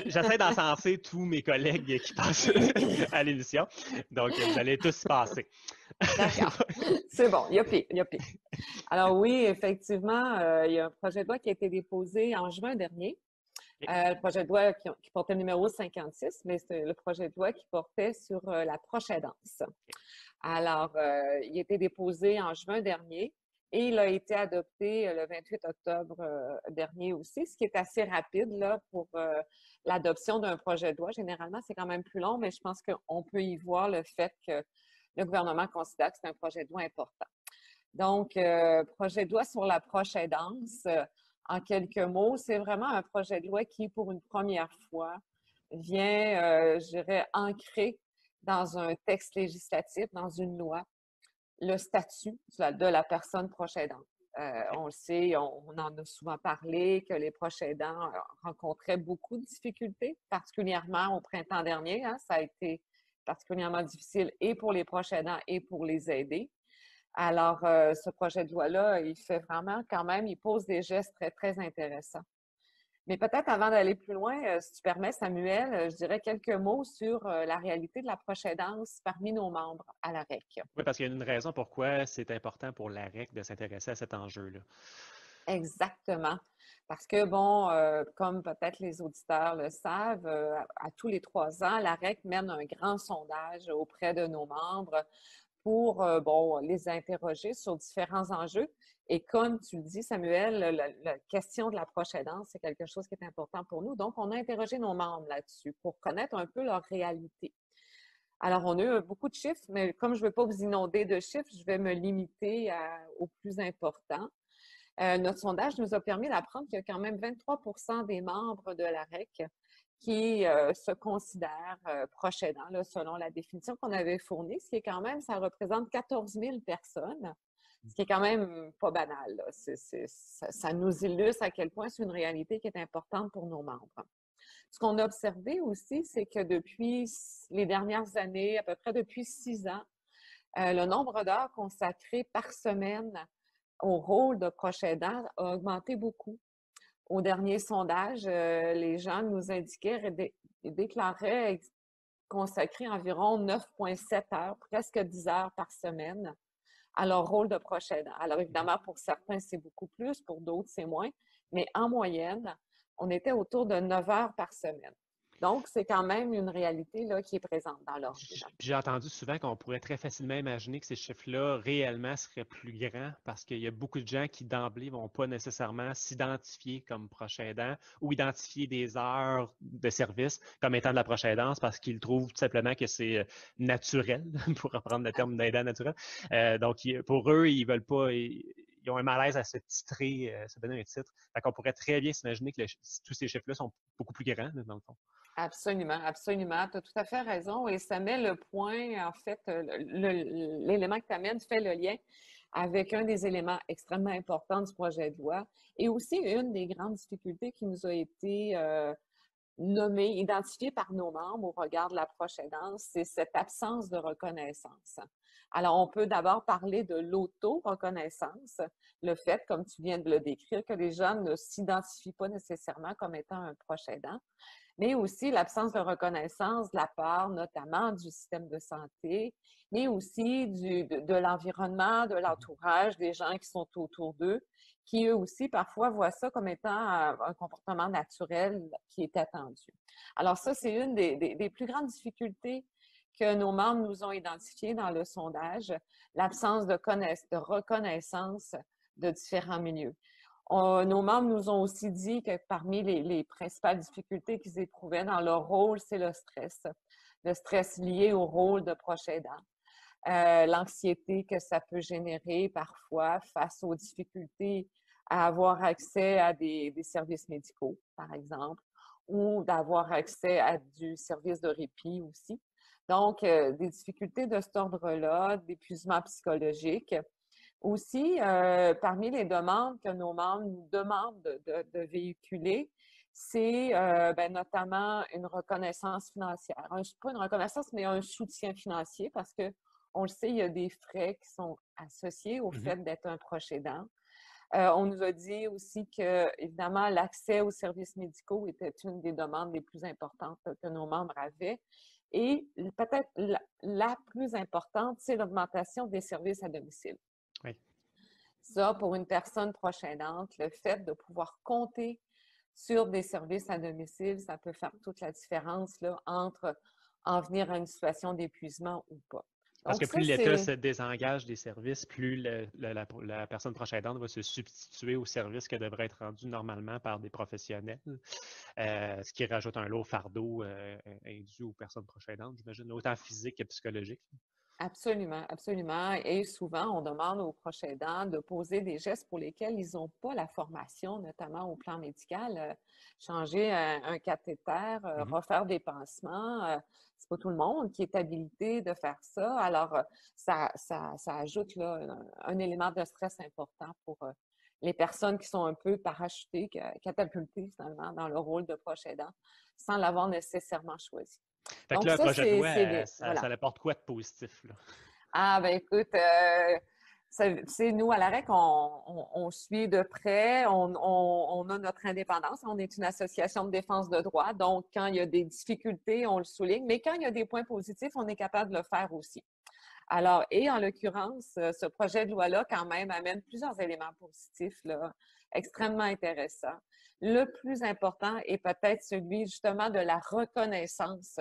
J'essaie d'encenser tous mes collègues qui passent à l'émission. Donc, vous allez tous passer. D'accord. C'est bon. Il y a pire. Alors oui, effectivement, il y a un projet de loi qui a été déposé en juin dernier. Le projet de loi qui portait le numéro 56, mais c'est le projet de loi qui portait sur la proche aidance. Alors, il a été déposé en juin dernier. Et il a été adopté le 28 octobre dernier aussi, ce qui est assez rapide là, pour l'adoption d'un projet de loi. Généralement, c'est quand même plus long, mais je pense qu'on peut y voir le fait que le gouvernement considère que c'est un projet de loi important. Donc, projet de loi sur la proche aidance, en quelques mots, c'est vraiment un projet de loi qui, pour une première fois, vient, je dirais, ancrer dans un texte législatif, dans une loi, le statut de la personne proche aidante. On le sait, on en a souvent parlé, que les proches aidants rencontraient beaucoup de difficultés, particulièrement au printemps dernier. Hein, ça a été particulièrement difficile et pour les proches aidants et pour les aider. Alors, ce projet de loi-là, il fait vraiment quand même, il pose des gestes très, très intéressants. Mais peut-être avant d'aller plus loin, si tu permets, Samuel, je dirais quelques mots sur la réalité de la proche aidance parmi nos membres à la REC. Oui, parce qu'il y a une raison pourquoi c'est important pour la REC de s'intéresser à cet enjeu-là. Exactement. Parce que, bon, comme peut-être les auditeurs le savent, à tous les 3 ans, la REC mène un grand sondage auprès de nos membres pour, les interroger sur différents enjeux. Et comme tu le dis, Samuel, la question de la proche aidance, c'est quelque chose qui est important pour nous. Donc, on a interrogé nos membres là-dessus pour connaître un peu leur réalité. Alors, on a eu beaucoup de chiffres, mais comme je ne veux pas vous inonder de chiffres, je vais me limiter au plus important. Notre sondage nous a permis d'apprendre qu'il y a quand même 23% des membres de la REC qui se considèrent proches aidants, là, selon la définition qu'on avait fournie, ce qui est quand même, ça représente 14 000 personnes. Ce qui est quand même pas banal. Ça nous illustre à quel point c'est une réalité qui est importante pour nos membres. Ce qu'on a observé aussi, c'est que depuis les dernières années, à peu près depuis 6 ans, le nombre d'heures consacrées par semaine au rôle de proche aidant a augmenté beaucoup. Au dernier sondage, les gens nous indiquaient et déclaraient consacrer environ 9,7 heures, presque 10 heures par semaine à leur rôle de proche aidant. Alors évidemment, pour certains, c'est beaucoup plus, pour d'autres, c'est moins, mais en moyenne, on était autour de 9 heures par semaine. Donc, c'est quand même une réalité là, qui est présente dans leur vie. J'ai entendu souvent qu'on pourrait très facilement imaginer que ces chiffres-là réellement seraient plus grands parce qu'il y a beaucoup de gens qui d'emblée vont pas nécessairement s'identifier comme proche aidant ou identifier des heures de service comme étant de la proche aidance parce qu'ils trouvent tout simplement que c'est naturel, pour reprendre le terme d'aidant naturel. Donc, pour eux, ils veulent pas... Ils ont un malaise à se titrer, se donner un titre. Fait qu'on pourrait très bien s'imaginer que tous ces chiffres-là sont beaucoup plus grands, dans le fond. Absolument, absolument. Tu as tout à fait raison. Et ça met le point, en fait, l'élément que tu amènes fait le lien avec un des éléments extrêmement importants du projet de loi et aussi une des grandes difficultés qui nous a été nommée, identifiée par nos membres au regard de l'approche aidance, c'est cette absence de reconnaissance. Alors, on peut d'abord parler de l'auto-reconnaissance, le fait, comme tu viens de le décrire, que les gens ne s'identifient pas nécessairement comme étant un proche aidant, mais aussi l'absence de reconnaissance de la part notamment du système de santé, mais aussi de l'environnement, de l'entourage, des gens qui sont autour d'eux, qui eux aussi parfois voient ça comme étant un comportement naturel qui est attendu. Alors ça, c'est une des plus grandes difficultés que nos membres nous ont identifiées dans le sondage, l'absence de reconnaissance de différents milieux. Nos membres nous ont aussi dit que parmi les principales difficultés qu'ils éprouvaient dans leur rôle, c'est le stress lié au rôle de proche aidant, l'anxiété que ça peut générer parfois face aux difficultés à avoir accès à des services médicaux, par exemple, ou d'avoir accès à du service de répit aussi. Donc, des difficultés de cet ordre-là, d'épuisement psychologique. Aussi, parmi les demandes que nos membres nous demandent de véhiculer, c'est notamment une reconnaissance financière. Pas une reconnaissance, mais un soutien financier parce que on le sait, il y a des frais qui sont associés au fait d'être un proche aidant. On nous a dit aussi que, évidemment, l'accès aux services médicaux était une des demandes les plus importantes que nos membres avaient. Et peut-être la plus importante, c'est l'augmentation des services à domicile. Oui. Ça, pour une personne proche aidante, le fait de pouvoir compter sur des services à domicile, ça peut faire toute la différence là, entre en venir à une situation d'épuisement ou pas. Parce que plus l'État se désengage des services, plus la personne proche aidante va se substituer aux services qui devraient être rendus normalement par des professionnels, ce qui rajoute un lourd fardeau indu aux personnes proches aidantes, j'imagine, autant physique que psychologique. Absolument, absolument. Et souvent, on demande aux proches aidants de poser des gestes pour lesquels ils n'ont pas la formation, notamment au plan médical. Changer un cathéter, refaire des pansements, c'est pas tout le monde qui est habilité de faire ça. Alors, ça ajoute là, un élément de stress important pour les personnes qui sont un peu parachutées, catapultées finalement dans le rôle de proche aidant, sans l'avoir nécessairement choisi. Fait que là, le projet de loi, ça apporte quoi de positif, là? Ah, ben écoute, c'est nous, à l'AREC, on suit de près, on a notre indépendance, on est une association de défense de droit, donc quand il y a des difficultés, on le souligne, mais quand il y a des points positifs, on est capable de le faire aussi. Alors, et en l'occurrence, ce projet de loi-là, quand même, amène plusieurs éléments positifs, là, extrêmement intéressants. Le plus important est peut-être celui, justement, de la reconnaissance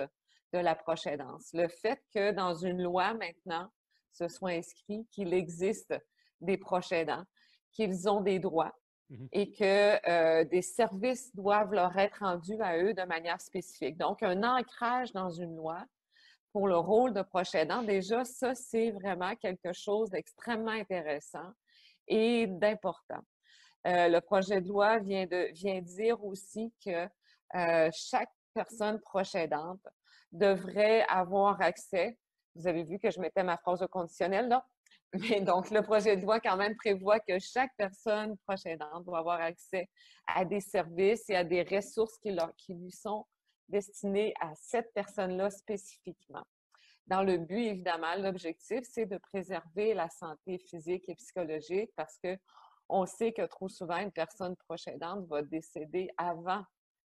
de la proche aidance. Le fait que dans une loi, maintenant, ce soit inscrit qu'il existe des proches aidants, qu'ils ont des droits et que des services doivent leur être rendus à eux de manière spécifique. Donc, un ancrage dans une loi pour le rôle de proche aidant, déjà, ça, c'est vraiment quelque chose d'extrêmement intéressant et d'important. Le projet de loi vient dire aussi que chaque personne proche aidante devrait avoir accès. Vous avez vu que je mettais ma phrase au conditionnel, là? Mais donc, le projet de loi, quand même, prévoit que chaque personne proche aidante doit avoir accès à des services et à des ressources qui lui sont destinées à cette personne-là spécifiquement. Dans le but, évidemment, l'objectif, c'est de préserver la santé physique et psychologique parce que on sait que trop souvent, une personne proche aidante va décéder avant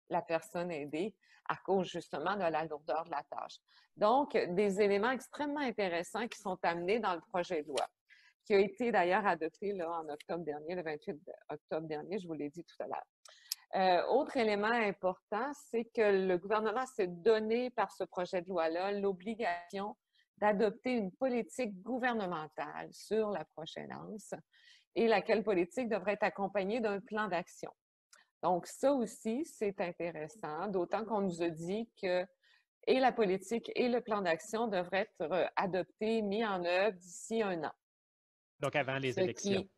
la personne aidée à cause justement de la lourdeur de la tâche. Donc, des éléments extrêmement intéressants qui sont amenés dans le projet de loi, qui a été d'ailleurs adopté là, en octobre dernier, le 28 octobre dernier, je vous l'ai dit tout à l'heure. Autre élément important, c'est que le gouvernement s'est donné par ce projet de loi-là l'obligation d'adopter une politique gouvernementale sur la proche aidance et laquelle politique devrait être accompagnée d'un plan d'action. Donc, ça aussi, c'est intéressant, d'autant qu'on nous a dit que et la politique et le plan d'action devraient être adoptés, mis en œuvre d'ici 1 an. Donc, avant les Ce élections. qui...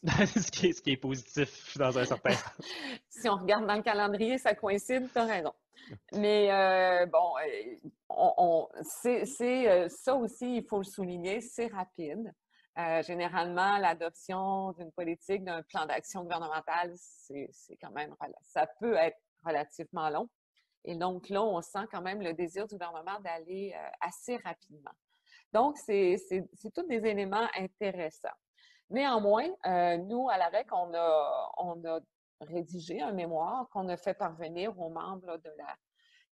ce qui est positif dans un certain sens. Si on regarde dans le calendrier, ça coïncide, tu as raison. Mais ça aussi, il faut le souligner, c'est rapide. Généralement, l'adoption d'une politique, d'un plan d'action gouvernemental, c'est quand même, ça peut être relativement long. Et donc là, on sent quand même le désir du gouvernement d'aller assez rapidement. Donc, c'est tous des éléments intéressants. Néanmoins, nous, à la REC, on a rédigé un mémoire qu'on a fait parvenir aux membres là, de la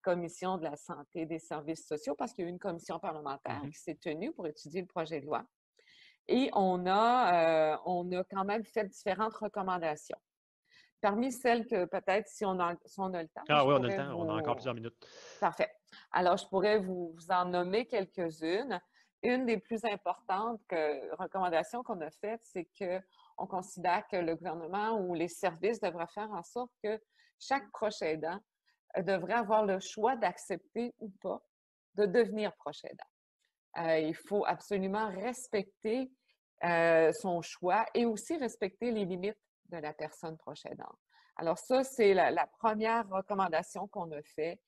Commission de la santé et des services sociaux parce qu'il y a eu une commission parlementaire qui s'est tenue pour étudier le projet de loi. Et on a quand même fait différentes recommandations. Parmi celles que peut-être, si on a le temps... Ah oui, on a le temps. On a encore plusieurs minutes. Parfait. Alors, je pourrais vous en nommer quelques-unes. Une des plus importantes recommandations qu'on a faites, c'est qu'on considère que le gouvernement ou les services devraient faire en sorte que chaque proche aidant devrait avoir le choix d'accepter ou pas de devenir proche aidant. Il faut absolument respecter son choix et aussi respecter les limites de la personne proche aidante. Alors ça, c'est la première recommandation qu'on a faite.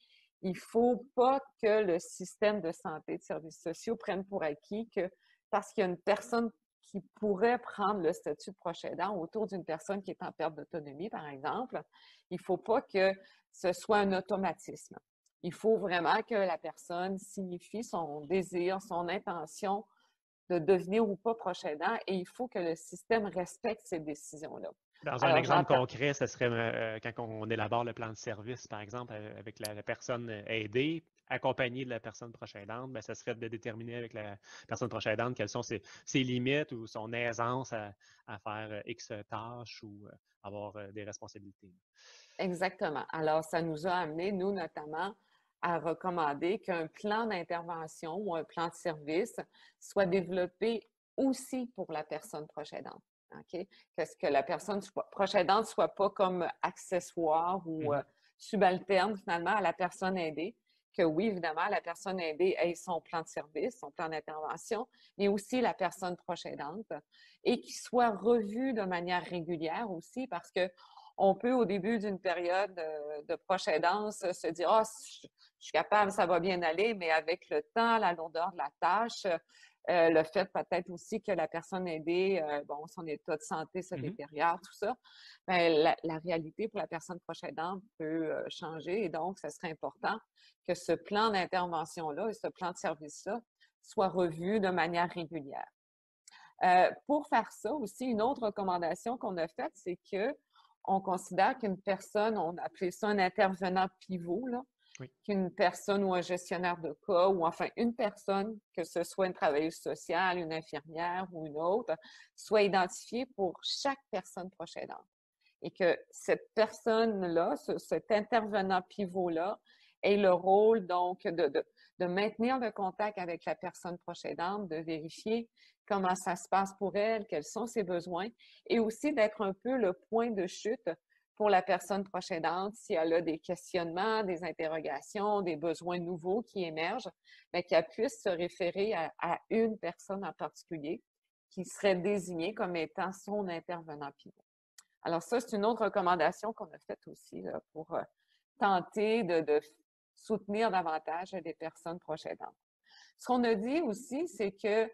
Il ne faut pas que le système de santé et de services sociaux prenne pour acquis que parce qu'il y a une personne qui pourrait prendre le statut de proche aidant autour d'une personne qui est en perte d'autonomie, par exemple, il ne faut pas que ce soit un automatisme. Il faut vraiment que la personne signifie son désir, son intention de devenir ou pas proche aidant et il faut que le système respecte ces décisions-là. Dans un exemple concret, ce serait quand on élabore le plan de service, par exemple, avec la personne aidée, accompagnée de la personne proche aidante, bien, ce serait de déterminer avec la personne proche aidante quelles sont ses limites ou son aisance à faire X tâches ou avoir des responsabilités. Exactement. Alors, ça nous a amené, nous notamment, à recommander qu'un plan d'intervention ou un plan de service soit développé aussi pour la personne proche aidante. Okay? Que la personne proche aidante ne soit pas comme accessoire ou subalterne finalement à la personne aidée. Que oui, évidemment, la personne aidée ait son plan de service, son plan d'intervention, mais aussi la personne proche aidante et qu'il soit revu de manière régulière aussi parce que on peut, au début d'une période de proche aidance, se dire « Ah, je suis capable, ça va bien aller », mais avec le temps, la lourdeur de la tâche, le fait peut-être aussi que la personne aidée, son état de santé se détériore, tout ça, bien, la réalité pour la personne proche aidante peut changer et donc, ce serait important que ce plan d'intervention-là et ce plan de service-là soit revu de manière régulière. Pour faire ça aussi, une autre recommandation qu'on a faite, c'est que on considère qu'une personne, on appelait ça un intervenant pivot, là, qu'une personne ou un gestionnaire de cas, ou enfin une personne, que ce soit une travailleuse sociale, une infirmière ou une autre, soit identifiée pour chaque personne proche aidante. Et que cette personne-là, cet intervenant pivot-là, ait le rôle donc de maintenir le contact avec la personne proche aidante, de vérifier comment ça se passe pour elle, quels sont ses besoins, et aussi d'être un peu le point de chute pour la personne proche aidante si elle a des questionnements, des interrogations, des besoins nouveaux qui émergent, bien, qu'elle puisse se référer à une personne en particulier qui serait désignée comme étant son intervenant pivot. Alors ça, c'est une autre recommandation qu'on a faite aussi là, pour tenter de soutenir davantage les personnes proches aidantes. Ce qu'on a dit aussi, c'est que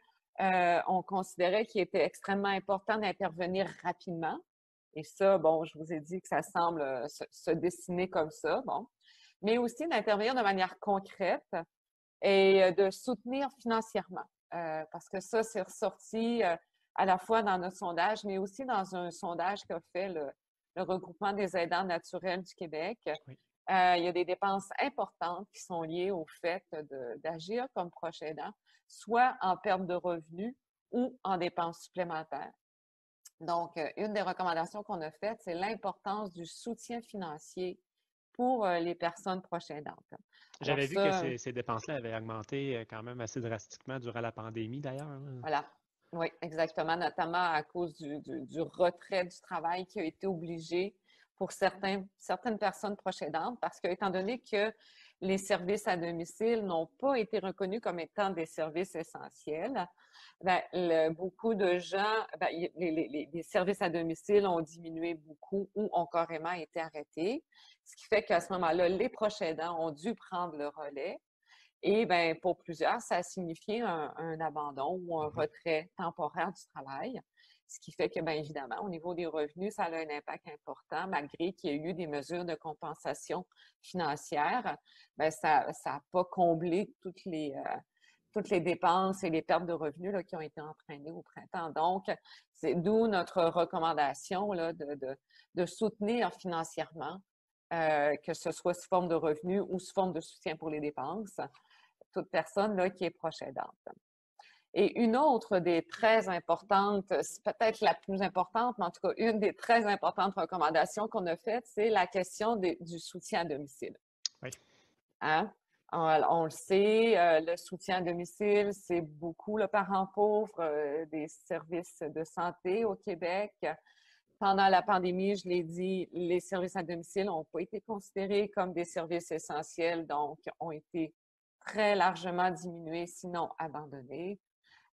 on considérait qu'il était extrêmement important d'intervenir rapidement. Et ça, bon, je vous ai dit que ça semble se dessiner comme ça, bon. Mais aussi d'intervenir de manière concrète et de soutenir financièrement. Parce que ça, c'est ressorti à la fois dans notre sondage, mais aussi dans un sondage qu'a fait le regroupement des aidants naturels du Québec. Oui. Il y a des dépenses importantes qui sont liées au fait d'agir comme proche aidant, soit en perte de revenus ou en dépenses supplémentaires. Donc, une des recommandations qu'on a faites, c'est l'importance du soutien financier pour les personnes proches aidantes. Alors J'avais vu que ça, ces dépenses-là avaient augmenté quand même assez drastiquement durant la pandémie, d'ailleurs. Hein. voilà. Oui, exactement, notamment à cause du retrait du travail qui a été obligé pour certaines personnes proches aidantes, parce que, étant donné que les services à domicile n'ont pas été reconnus comme étant des services essentiels, beaucoup de gens, les services à domicile ont diminué beaucoup ou ont carrément été arrêtés, ce qui fait qu'à ce moment-là, les proches aidants ont dû prendre le relais. Et bien, pour plusieurs, ça a signifié un abandon ou un retrait temporaire du travail, ce qui fait que, bien évidemment, au niveau des revenus, ça a un impact important, malgré qu'il y ait eu des mesures de compensation financière. Bien, ça n'a pas comblé toutes les dépenses et les pertes de revenus là, qui ont été entraînées au printemps. Donc, c'est d'où notre recommandation là, de soutenir financièrement, que ce soit sous forme de revenus ou sous forme de soutien pour les dépenses, toute personne là, qui est proche aidante. Et une autre des très importantes, c'est peut-être la plus importante, mais en tout cas une des très importantes recommandations qu'on a faites, c'est la question du soutien à domicile. Oui. Hein? On le sait, le soutien à domicile, c'est beaucoup le parent pauvre des services de santé au Québec. Pendant la pandémie, je l'ai dit, les services à domicile n'ont pas été considérés comme des services essentiels, donc ont été très largement diminués, sinon abandonnés.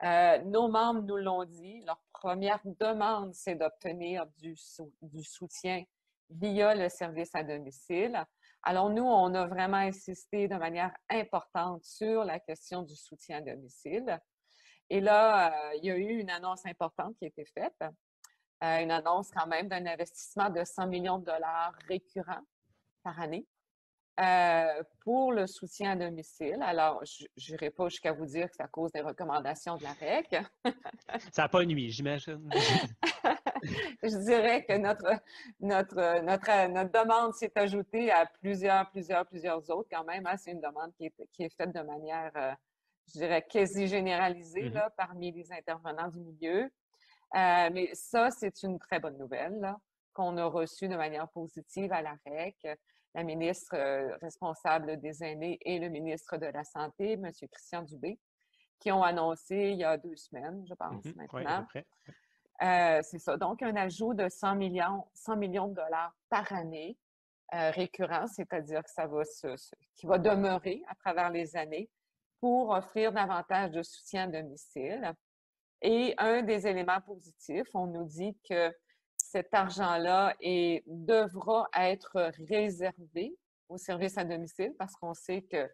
Nos membres nous l'ont dit, leur première demande, c'est d'obtenir du soutien via le service à domicile. Alors, nous, on a vraiment insisté de manière importante sur la question du soutien à domicile. Et là, il y a eu une annonce importante qui a été faite, une annonce quand même d'un investissement de 100 millions de dollars récurrents par année pour le soutien à domicile. Alors, je n'irai pas jusqu'à vous dire que c'est à cause des recommandations de la REC. Ça n'a pas nuit, j'imagine. Je dirais que notre demande s'est ajoutée à plusieurs autres quand même. Hein. C'est une demande qui est faite de manière, je dirais, quasi généralisée là, parmi les intervenants du milieu. Mais ça, c'est une très bonne nouvelle là, qu'on a reçue de manière positive à la REC. La ministre responsable des aînés et le ministre de la Santé, M. Christian Dubé, qui ont annoncé il y a 2 semaines, je pense, maintenant. Oui, à peu près. C'est ça. Donc, un ajout de 100 millions de dollars par année récurrent, c'est-à-dire que ça va qui va demeurer à travers les années pour offrir davantage de soutien à domicile. Et un des éléments positifs, on nous dit que cet argent-là devra être réservé au service à domicile parce qu'on sait que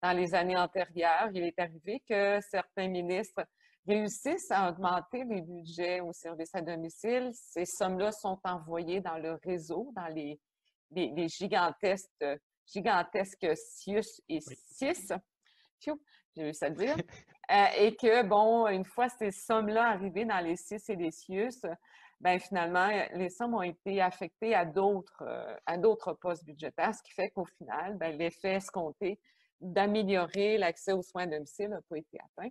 dans les années antérieures, il est arrivé que certains ministres réussissent à augmenter les budgets au service à domicile. Ces sommes-là sont envoyées dans le réseau, dans les gigantesques CIUS et CIS. J'ai réussi à le dire. Et que, bon, une fois ces sommes-là arrivées dans les CIS et les CIUS, bien, finalement, les sommes ont été affectées à d'autres postes budgétaires, ce qui fait qu'au final, bien, l'effet escompté d'améliorer l'accès aux soins à domicile n'a pas été atteint.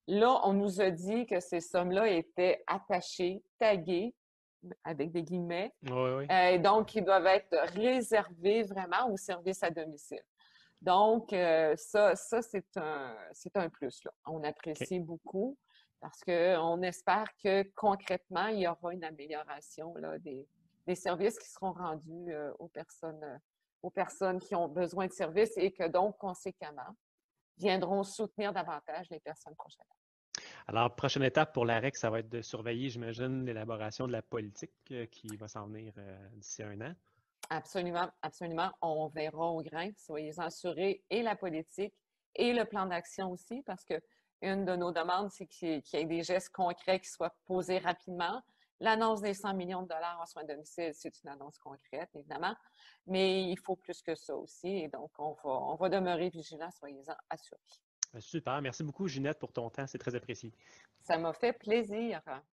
Là, on nous a dit que ces sommes-là étaient attachées, taguées, avec des guillemets, et donc qui doivent être réservées vraiment aux services à domicile. Donc, ça c'est un plus. Là. On apprécie beaucoup parce qu'on espère que concrètement, il y aura une amélioration là, des services qui seront rendus aux personnes qui ont besoin de services et que donc, conséquemment, viendront soutenir davantage les personnes proches aidantes. Alors, prochaine étape pour la REC, ça va être de surveiller, j'imagine, l'élaboration de la politique qui va s'en venir d'ici 1 an. Absolument, absolument. On verra au grain, soyez assurés, et la politique et le plan d'action aussi, parce que une de nos demandes, c'est qu'il y ait des gestes concrets qui soient posés rapidement. L'annonce des 100 millions de dollars en soins à domicile, c'est une annonce concrète, évidemment, mais il faut plus que ça aussi, et donc on va demeurer vigilants, soyez-en assurés. Super, merci beaucoup Ginette pour ton temps, c'est très apprécié. Ça m'a fait plaisir.